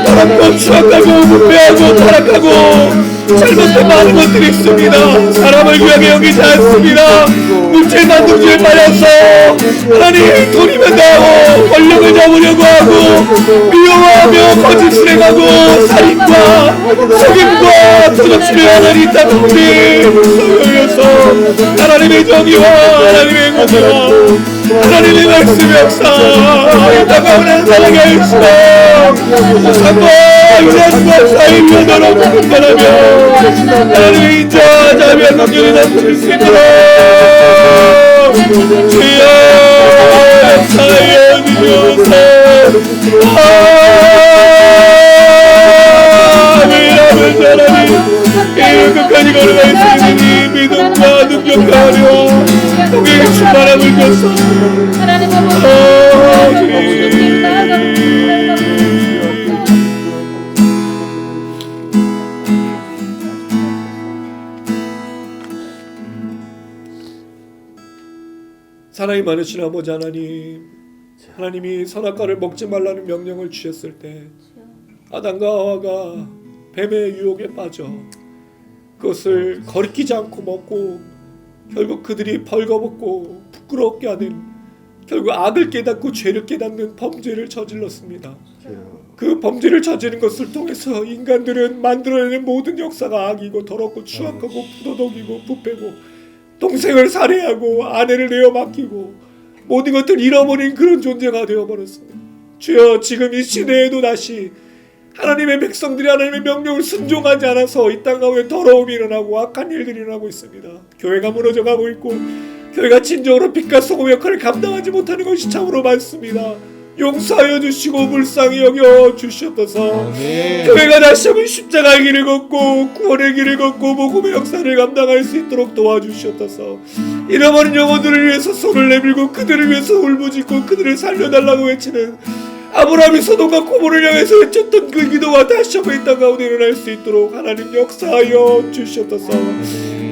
더럽고 추악하고 부패하고 타락하고 잘못된 많은 것들이 있습니다. 사람을 귀하게 여기지 않습니다. 물질 만둥지에 빠져서 하나님 돈이면 다하고 권력을 잡으려고 하고 미워하며 거짓을 행하고 살인과 속임과 도둑질을 하는 이 땅들이 소용이어서 하나님의 정의와 하나님의 공의와 하나님의 말씀 역사 이 땅 가운데 살아게 하시고 우상과 유란과 사이를 너로 분별하며 하나님의 인자와 자비와 긍휼이 넘칠 수 있도록 주여 역사하여 주시옵소서. 아멘. 하나님 이 끝까지 걸어갈 수 있는 이 믿음과 능력하며 통의 충만함을 줘서 사랑이 많으신 아버지 하나님, 하나님이 선악과를 먹지 말라는 명령을 주셨을 때 아담과 하와가 뱀의 유혹에 빠져 그것을 거리끼지 않고 먹고 결국 그들이 벌거벗고 부끄럽게 하는 결국 악을 깨닫고 죄를 깨닫는 범죄를 저질렀습니다. 그 범죄를 저지른 것을 통해서 인간들은 만들어내는 모든 역사가 악이고 더럽고 추악하고 부도덕이고 부패고 동생을 살해하고 아내를 내어 맡기고 모든 것들 잃어버린 그런 존재가 되어버렸습니다. 주여 지금 이 시대에도 다시 하나님의 백성들이 하나님의 명령을 순종하지 않아서 이 땅 가운데 더러움이 일어나고 악한 일들이 일어나고 있습니다. 교회가 무너져가고 있고 교회가 진정으로 빛과 소금 역할을 감당하지 못하는 것이 참으로 많습니다. 용서하여 주시고 불쌍히 여겨 주시옵소서. 교회가 다시 한번 십자가의 길을 걷고 구원의 길을 걷고 복음의 역사를 감당할 수 있도록 도와주시옵소서. 잃어버린 영혼들을 위해서 손을 내밀고 그들을 위해서 울부짖고 그들을 살려달라고 외치는 아브라함이 소돔과 고모를 향해서 외쳤던 그 기도가 다시 한번 이 땅 가운데 일어날 수 있도록 하나님 역사하여 주시옵소서.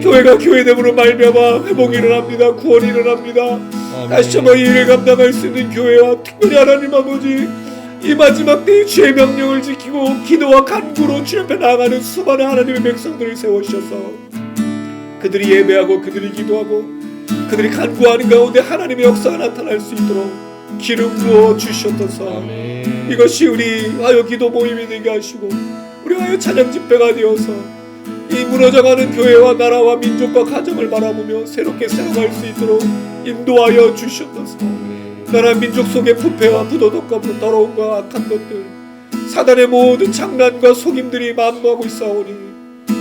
교회가 교회됨으로 말미암아 회복이 일어납니다. 구원이 일어납니다. 다시 한번 이 일을 감당할 수 있는 교회와 특별히 하나님 아버지 이 마지막 때의 주의 명령을 지키고 기도와 간구로 주 옆에 나아가는 수많은 하나님의 백성들을 세우셔서 그들이 예배하고 그들이 기도하고 그들이 간구하는 가운데 하나님의 역사가 나타날 수 있도록 기름 부어 주셨소서. 아멘. 이것이 우리 화요 기도 모임이 되게 하시고 우리 화요 찬양 집회가 되어서 이 무너져가는 교회와 나라와 민족과 가정을 바라보며 새롭게 살아갈 수 있도록 인도하여 주셨소서. 나라 민족 속의 부패와 부도덕과 더러움과 악한 것들, 사단의 모든 장난과 속임들이 만무하고 있사오니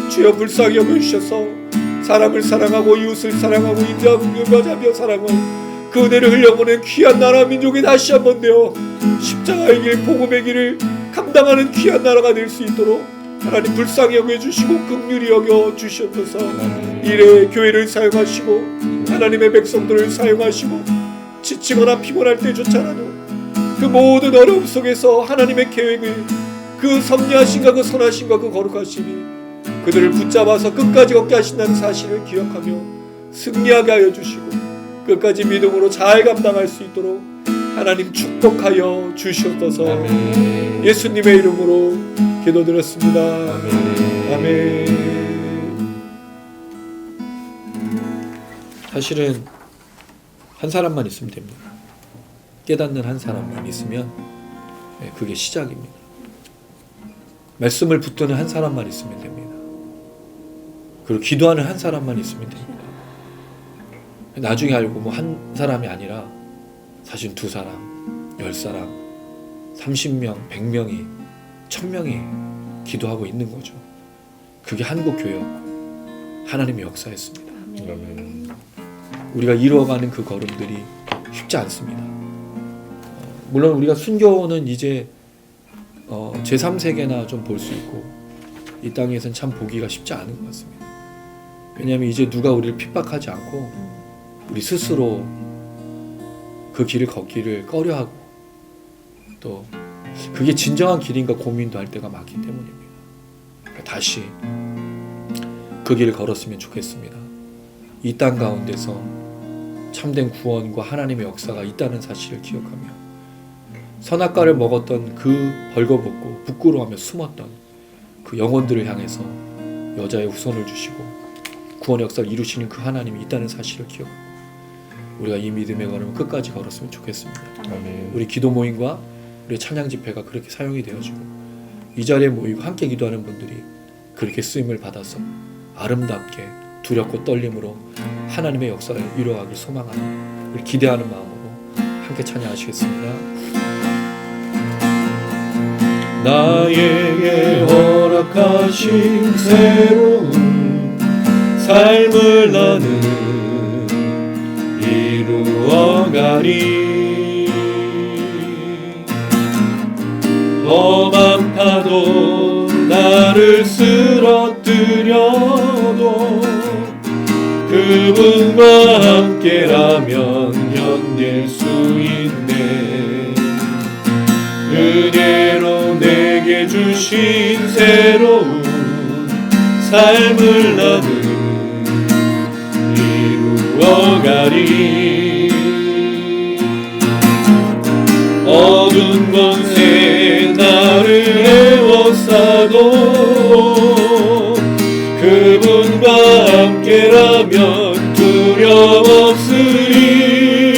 주여 불쌍히 여겨주셔서 사람을 사랑하고 이웃을 사랑하고 인자와 긍휼과 자비와 사랑을 그 은혜를 흘려보낸 귀한 나라 민족이 다시 한번 되어 십자가의 길 복음의 길을 감당하는 귀한 나라가 될 수 있도록 하나님 불쌍히 여겨주시고 긍휼히 여겨주셔서 이래 교회를 사용하시고 하나님의 백성들을 사용하시고 지치거나 피곤할 때조차라도 그 모든 어려움 속에서 하나님의 계획을 그 섭리하신가 그 선하신가 그 거룩하심이 그들을 붙잡아서 끝까지 걷게 하신다는 사실을 기억하며 승리하게 하여 주시고 끝까지 믿음으로 잘 감당할 수 있도록 하나님 축복하여 주시옵소서. 아멘. 예수님의 이름으로 기도드렸습니다. 아멘. 사실은 한 사람만 있으면 됩니다. 깨닫는 한 사람만 있으면 그게 시작입니다. 말씀을 붙드는 한 사람만 있으면 됩니다. 그리고 기도하는 한 사람만 있으면 됩니다. 나중에 알고 뭐 한 사람이 아니라 사실 2사람, 10사람, 30명, 100명이, 1000명이 기도하고 있는 거죠. 그게 한국교회였고 하나님의 역사였습니다. 우리가 이루어가는 그 걸음들이 쉽지 않습니다. 물론 우리가 순교는 이제 제3세계나 좀 볼 수 있고 이 땅에서는 참 보기가 쉽지 않은 것 같습니다. 왜냐하면 이제 누가 우리를 핍박하지 않고 우리 스스로 그 길을 걷기를 꺼려하고 또 그게 진정한 길인가 고민도 할 때가 많기 때문입니다. 다시 그 길을 걸었으면 좋겠습니다. 이 땅 가운데서 참된 구원과 하나님의 역사가 있다는 사실을 기억하며 선악과를 먹었던 그 벌거벗고 부끄러워하며 숨었던 그 영혼들을 향해서 여자의 후손을 주시고 구원 역사를 이루시는 그 하나님이 있다는 사실을 기억하고 우리가 이 믿음의 걸음을 끝까지 걸었으면 좋겠습니다. 아멘. 우리 기도 모임과 우리 찬양 집회가 그렇게 사용이 되어지고 이 자리에 모이고 함께 기도하는 분들이 그렇게 쓰임을 받아서 아름답게 두렵고 떨림으로 하나님의 역사를 이루어가길 소망하는 우리 기대하는 마음으로 함께 찬양하시겠습니다. 나에게 허락하신 새로운 삶을 나는 이루어가리. 험한 파도 나를 쓰러뜨려도 그분과 함께라면 견딜 수 있네. 은혜로 내게 주신 새로운 삶을 나는 이루어가리. 어두운 곳에 나를 에워싸도 그분과 함께라면 두려움 없으리.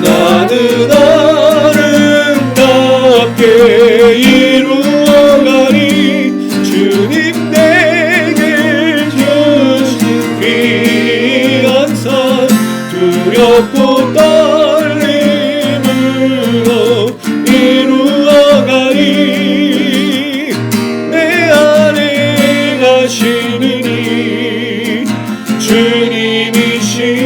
나는 아름답게 이루어가리. 주님 내게 주신 귀한 산 두렵고 떨림으로 이루어가리. 내 안에 가시느니 주님이시니.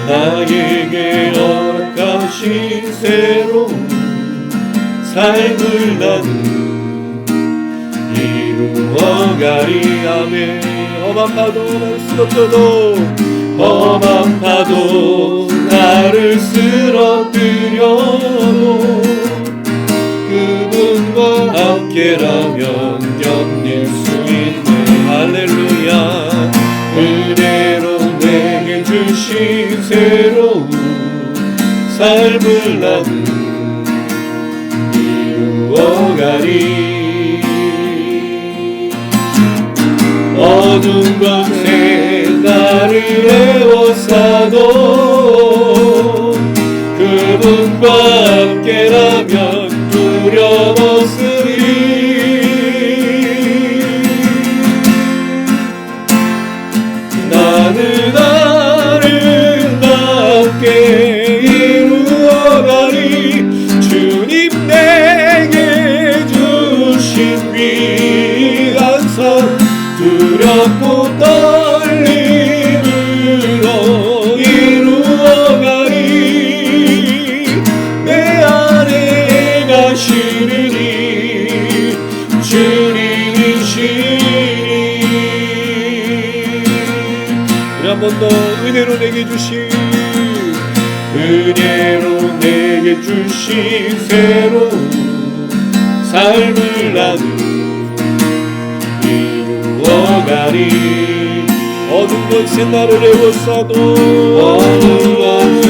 나에게 허락하신 새로운 삶을 나는 이루어가리. 아멘. 험한 파도 나를 쓰러뜨려도 험한 파도 나를 쓰러뜨려도 그분과 함께라면 견딜 수 있네. 할렐루야. 은혜로 내게 주신 새로운 삶을 나는 이루어가리. 어두운 밤새 나를 애워싸도 그분과 함께라면 두려웠으리. 나는 아름답게 이루어가리. 주님 내게 주신 귀한 선 두렵고 떨림으로 이루어가리. 내 안에 가시느니 주님이시니. 우리 한 번 더 은혜로 내게 주신 은혜로 내게 주신 새로운 삶을 나는 이루어가리. 어두운 곳에 나를 애워싸도 어두운 곳에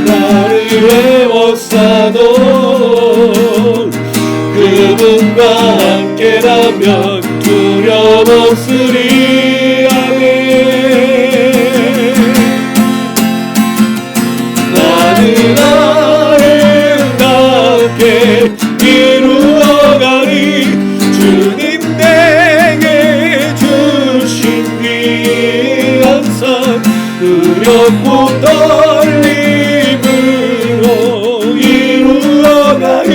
나를 애워싸도 그분과 함께라면 두려웠으리. 아멘. 나는 아름답게 이루어가리. 주님 내게 주신 귀한 선 두렵고 떨림으로 이루어가리.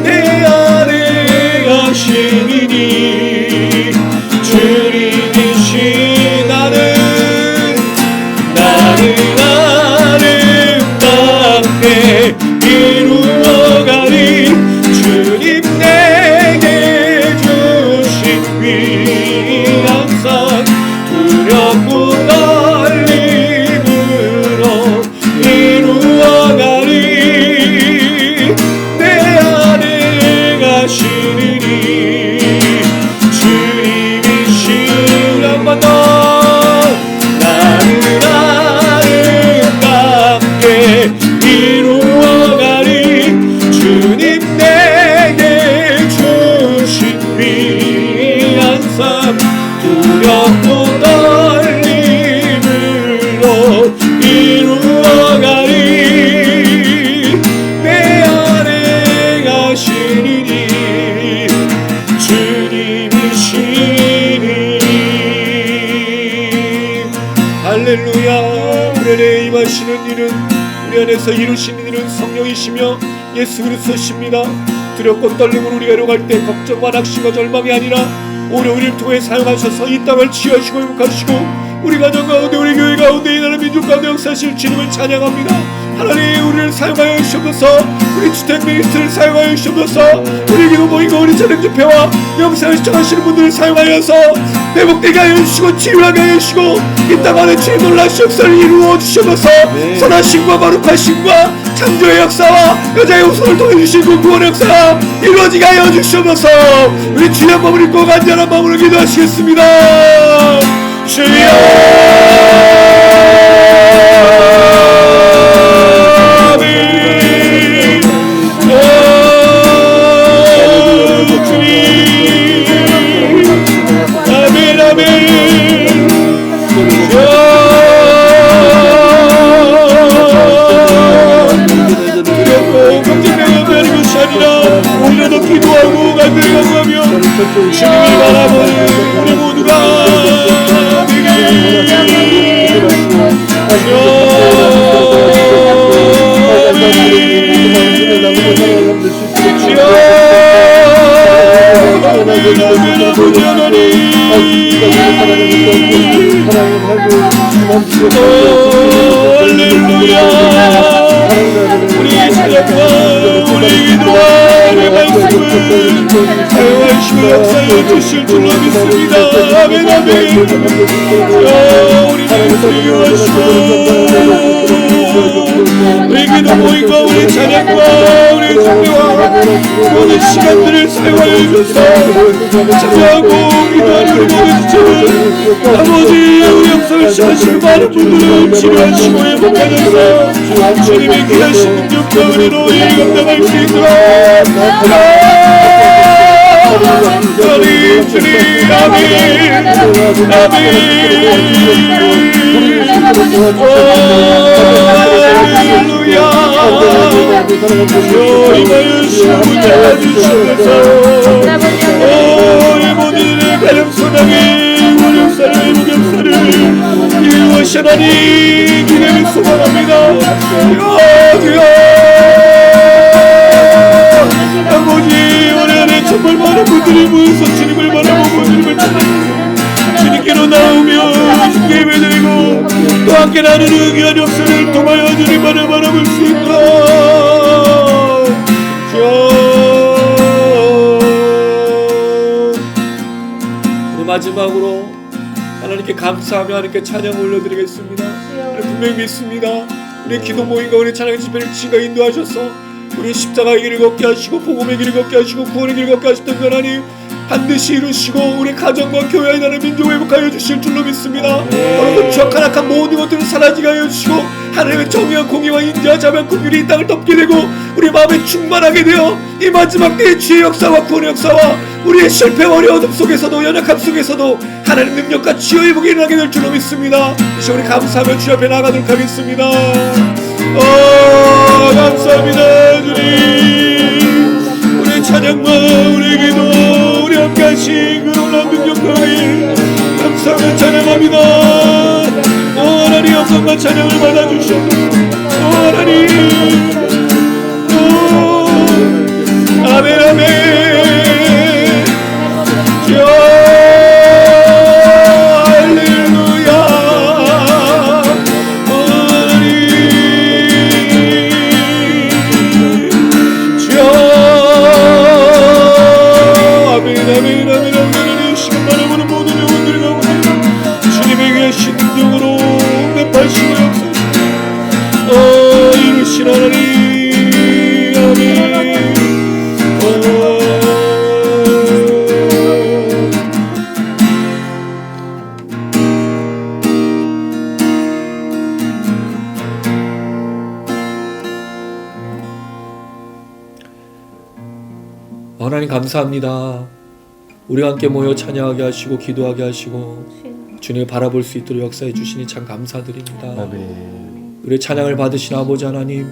내 안에 가시니니 주님이시. 나는 아름답게 이루어가리. 주님 내게 주신 귀한 선 두렵고 떨림으로 이루어가리. 내 안에 가시느니 주님이시. 한 번 더. 나는 아름답게 이루어가리. 주님 내게 주신 귀한 삶 두렵고 떨림으로 이루어가리. 내 안에 가시니 주님이시니. 할렐루야. 우리 안에 임하시는 일은 우리 안에서 이루시는 일은 성령이시며 예수 그리스도십니다. 두렵고 떨림으로 우리가 이뤄갈 때 걱정과 낙심과 절망이 아니라 오히려 우리를 통해 사용하셔서 이 땅을 치유하시고 회복하시고 우리 가정 가운데 우리 교회 가운데 이 나라 민족 가운데 역사하실 주님을 찬양합니다. 하나님 우리를 사용하여 주시옵소서. 우리 주택 미니스트를 사용하여 주시옵소서. 우리 기도 모임과 우리 찬양 집회와 영상을 시청하시는 분들을 사용하여서 회복되게 하여 주시고 치유하게 하여 주시고 이 땅 안에 주님 놀라신 역사를 이루어 주시옵소서. 선하심과 거룩하심과 창조의 역사와 여자의 후손을 통해 주신 그 구원의 역사가 이루어지게 하여 주시옵소서. 우리 주의 마음을 입고 간절한 마음으로 기도하시겠습니다. 주여 기도하고 간절히 간구하며 주님을 바라보는 우리 모두가 되게 할렐루야. 우리 찬양과 우리 기도와 우리 말씀을 사용하시며 역사해 주실 줄로 믿습니다. 아멘 아멘. 우리 말씀을 이용하시고 우리 기도 모임과 우리 찬양과 우리 준비와 모든 시간들을 사용하여 주셔서 찬양하고 기도하는 우리 모든 지체를 아버지 우리 역사를 시작하시는 많은 분들을 치료하시고 회복하셔서 주님의 귀하신 능력과 은혜로 이 감당할 수 있도록 주님 주님 아멘 할렐루야 임하여 주시고 잡아주시옵소서 이 모든 가정 소망의 원역사를 목역사를 이루어시 하나님 기대를 소망합니다. 주여 아버지 오늘 안에 정말 많은 분들이 모여서 주님을 바라보고 주님을 찾아주세요. 주님께로 나오며 주님께 예배드리고 또 함께 나는 의귀한 역사를 통하여 주님만을 바라볼 수 있도록 우리 마지막으로 하나님께 감사하며 하나님께 찬양 올려드리겠습니다. 분명히 믿습니다. 우리 기도 모임과 우리 찬양 집회를 주가 인도하셔서 우리 십자가의 길을 걷게 하시고 복음의 길을 걷게 하시고 구원의 길을 걷게 하셨던 하나님 반드시 이루시고 우리 가정과 교회의 나라 민족을 회복하여 주실 줄로 믿습니다. 여러분 추악한 모든 것들을 사라지게 하여 주시고 하나님의 정의와 공의와 인자와 자비와 긍휼이 이 땅을 덮게 되고 우리 마음에 충만하게 되어 이 마지막 때의 주의 역사와 구원의 역사와 우리의 실패와 어려움 속에서도 연약함 속에서도 하나님 능력과 치유의 회복이 일어나게 될 줄로 믿습니다. 이제 우리 감사하며 주 앞에 나가도록 하겠습니다. 감사합니다 주님. 우리 찬양과 우리 기도 우리 함께 하신 그 놀라운 능력과 은혜 감사하며 찬양합니다. 하나님 영광과 찬양을 받아주셔서 하나님 아멘 아멘 하나님 감사합니다. 우리와 함께 모여 찬양하게 하시고 기도하게 하시고 주님을 바라볼 수 있도록 역사해 주시니 참 감사드립니다. 아멘. 우리의 찬양을 받으신 아버지 하나님,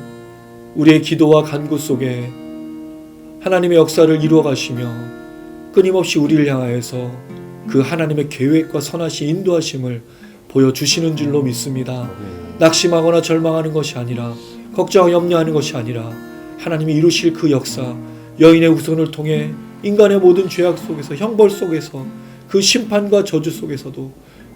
우리의 기도와 간구 속에 하나님의 역사를 이루어 가시며 끊임없이 우리를 향하여서 그 하나님의 계획과 선하신 인도하심을 보여주시는 줄로 믿습니다. 낙심하거나 절망하는 것이 아니라 걱정하고 염려하는 것이 아니라 하나님이 이루실 그 역사, 여인의 후손을 통해 인간의 모든 죄악 속에서 형벌 속에서 그 심판과 저주 속에서도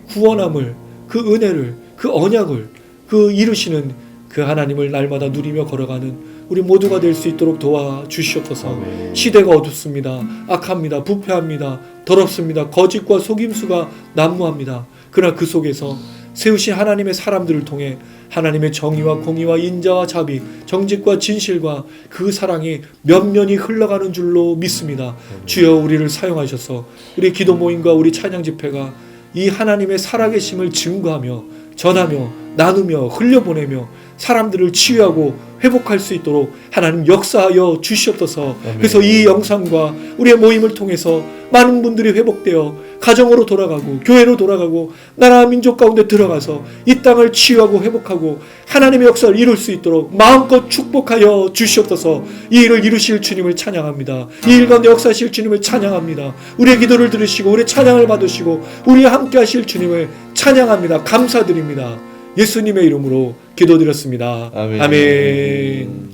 구원함을, 그 은혜를, 그 언약을, 그 이루시는 그 하나님을 날마다 누리며 걸어가는 우리 모두가 될 수 있도록 도와주시옵소서. 시대가 어둡습니다. 악합니다. 부패합니다. 더럽습니다. 거짓과 속임수가 난무합니다. 그러나 그 속에서 세우신 하나님의 사람들을 통해 하나님의 정의와 공의와 인자와 자비, 정직과 진실과 그 사랑이 면면이 흘러가는 줄로 믿습니다. 주여 우리를 사용하셔서 우리 기도 모임과 우리 찬양 집회가 이 하나님의 살아계심을 증거하며 전하며 나누며 흘려보내며 사람들을 치유하고 회복할 수 있도록 하나님 역사하여 주시옵소서. 그래서 이 영상과 우리의 모임을 통해서 많은 분들이 회복되어 가정으로 돌아가고 교회로 돌아가고 나라 민족 가운데 들어가서 이 땅을 치유하고 회복하고 하나님의 역사를 이룰 수 있도록 마음껏 축복하여 주시옵소서. 이 일을 이루실 주님을 찬양합니다. 이 일 가운데 역사하실 주님을 찬양합니다. 우리의 기도를 들으시고 우리의 찬양을 받으시고 우리와 함께 하실 주님을 찬양합니다. 감사드립니다. 예수님의 이름으로 기도드렸습니다. 아멘. 아멘.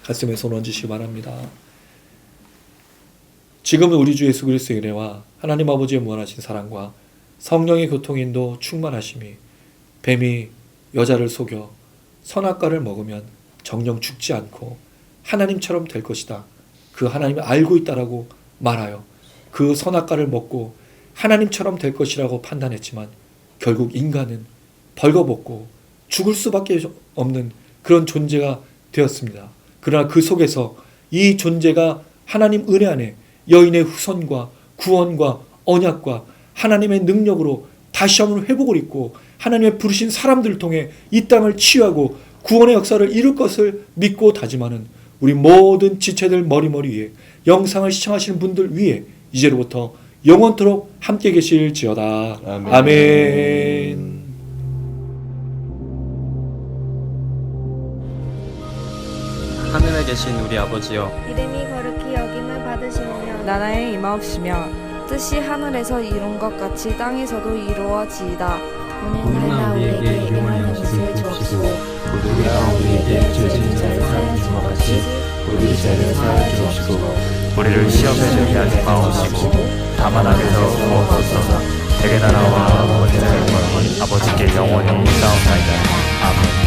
가슴에 손 얹으시기 바랍니다. 지금은 우리 주 예수 그리스도의 은혜와 하나님 아버지의 무한하신 사랑과 성령의 교통인도 충만하심이 뱀이 여자를 속여 선악과를 먹으면 정녕 죽지 않고 하나님처럼 될 것이다. 그 하나님을 알고 있다라고 말하여 그 선악과를 먹고 하나님처럼 될 것이라고 판단했지만 결국 인간은 벌거벗고 죽을 수밖에 없는 그런 존재가 되었습니다. 그러나 그 속에서 이 존재가 하나님 은혜 안에 여인의 후손과 구원과 언약과 하나님의 능력으로 다시 한번 회복을 입고 하나님의 부르신 사람들을 통해 이 땅을 치유하고 구원의 역사를 이룰 것을 믿고 다짐하는 우리 모든 지체들 머리머리 위에 영상을 시청하시는 분들 위에 이제로부터 영원토록 함께 계실지어다. 아멘. 아멘. 하늘에 계신 우리 아버지여, 이름이 거룩히 여김을 받으시오며 나라의 임하옵시며 뜻이 하늘에서 이룬 것 같이 땅에서도 이루어지이다. 오늘날 우리에게 일용할 양식을 주옵시고 우리가 우리에게 죄 지은 자를 사하여 준 것 같이 우리 죄를 사하여 주옵시고 우리를 시험에 들게 하지 마옵시고 다만 악에서 구하옵소서. 대개 나라와 원죄와 영광이 아버지께 영원히 있사옵나이다. 아멘.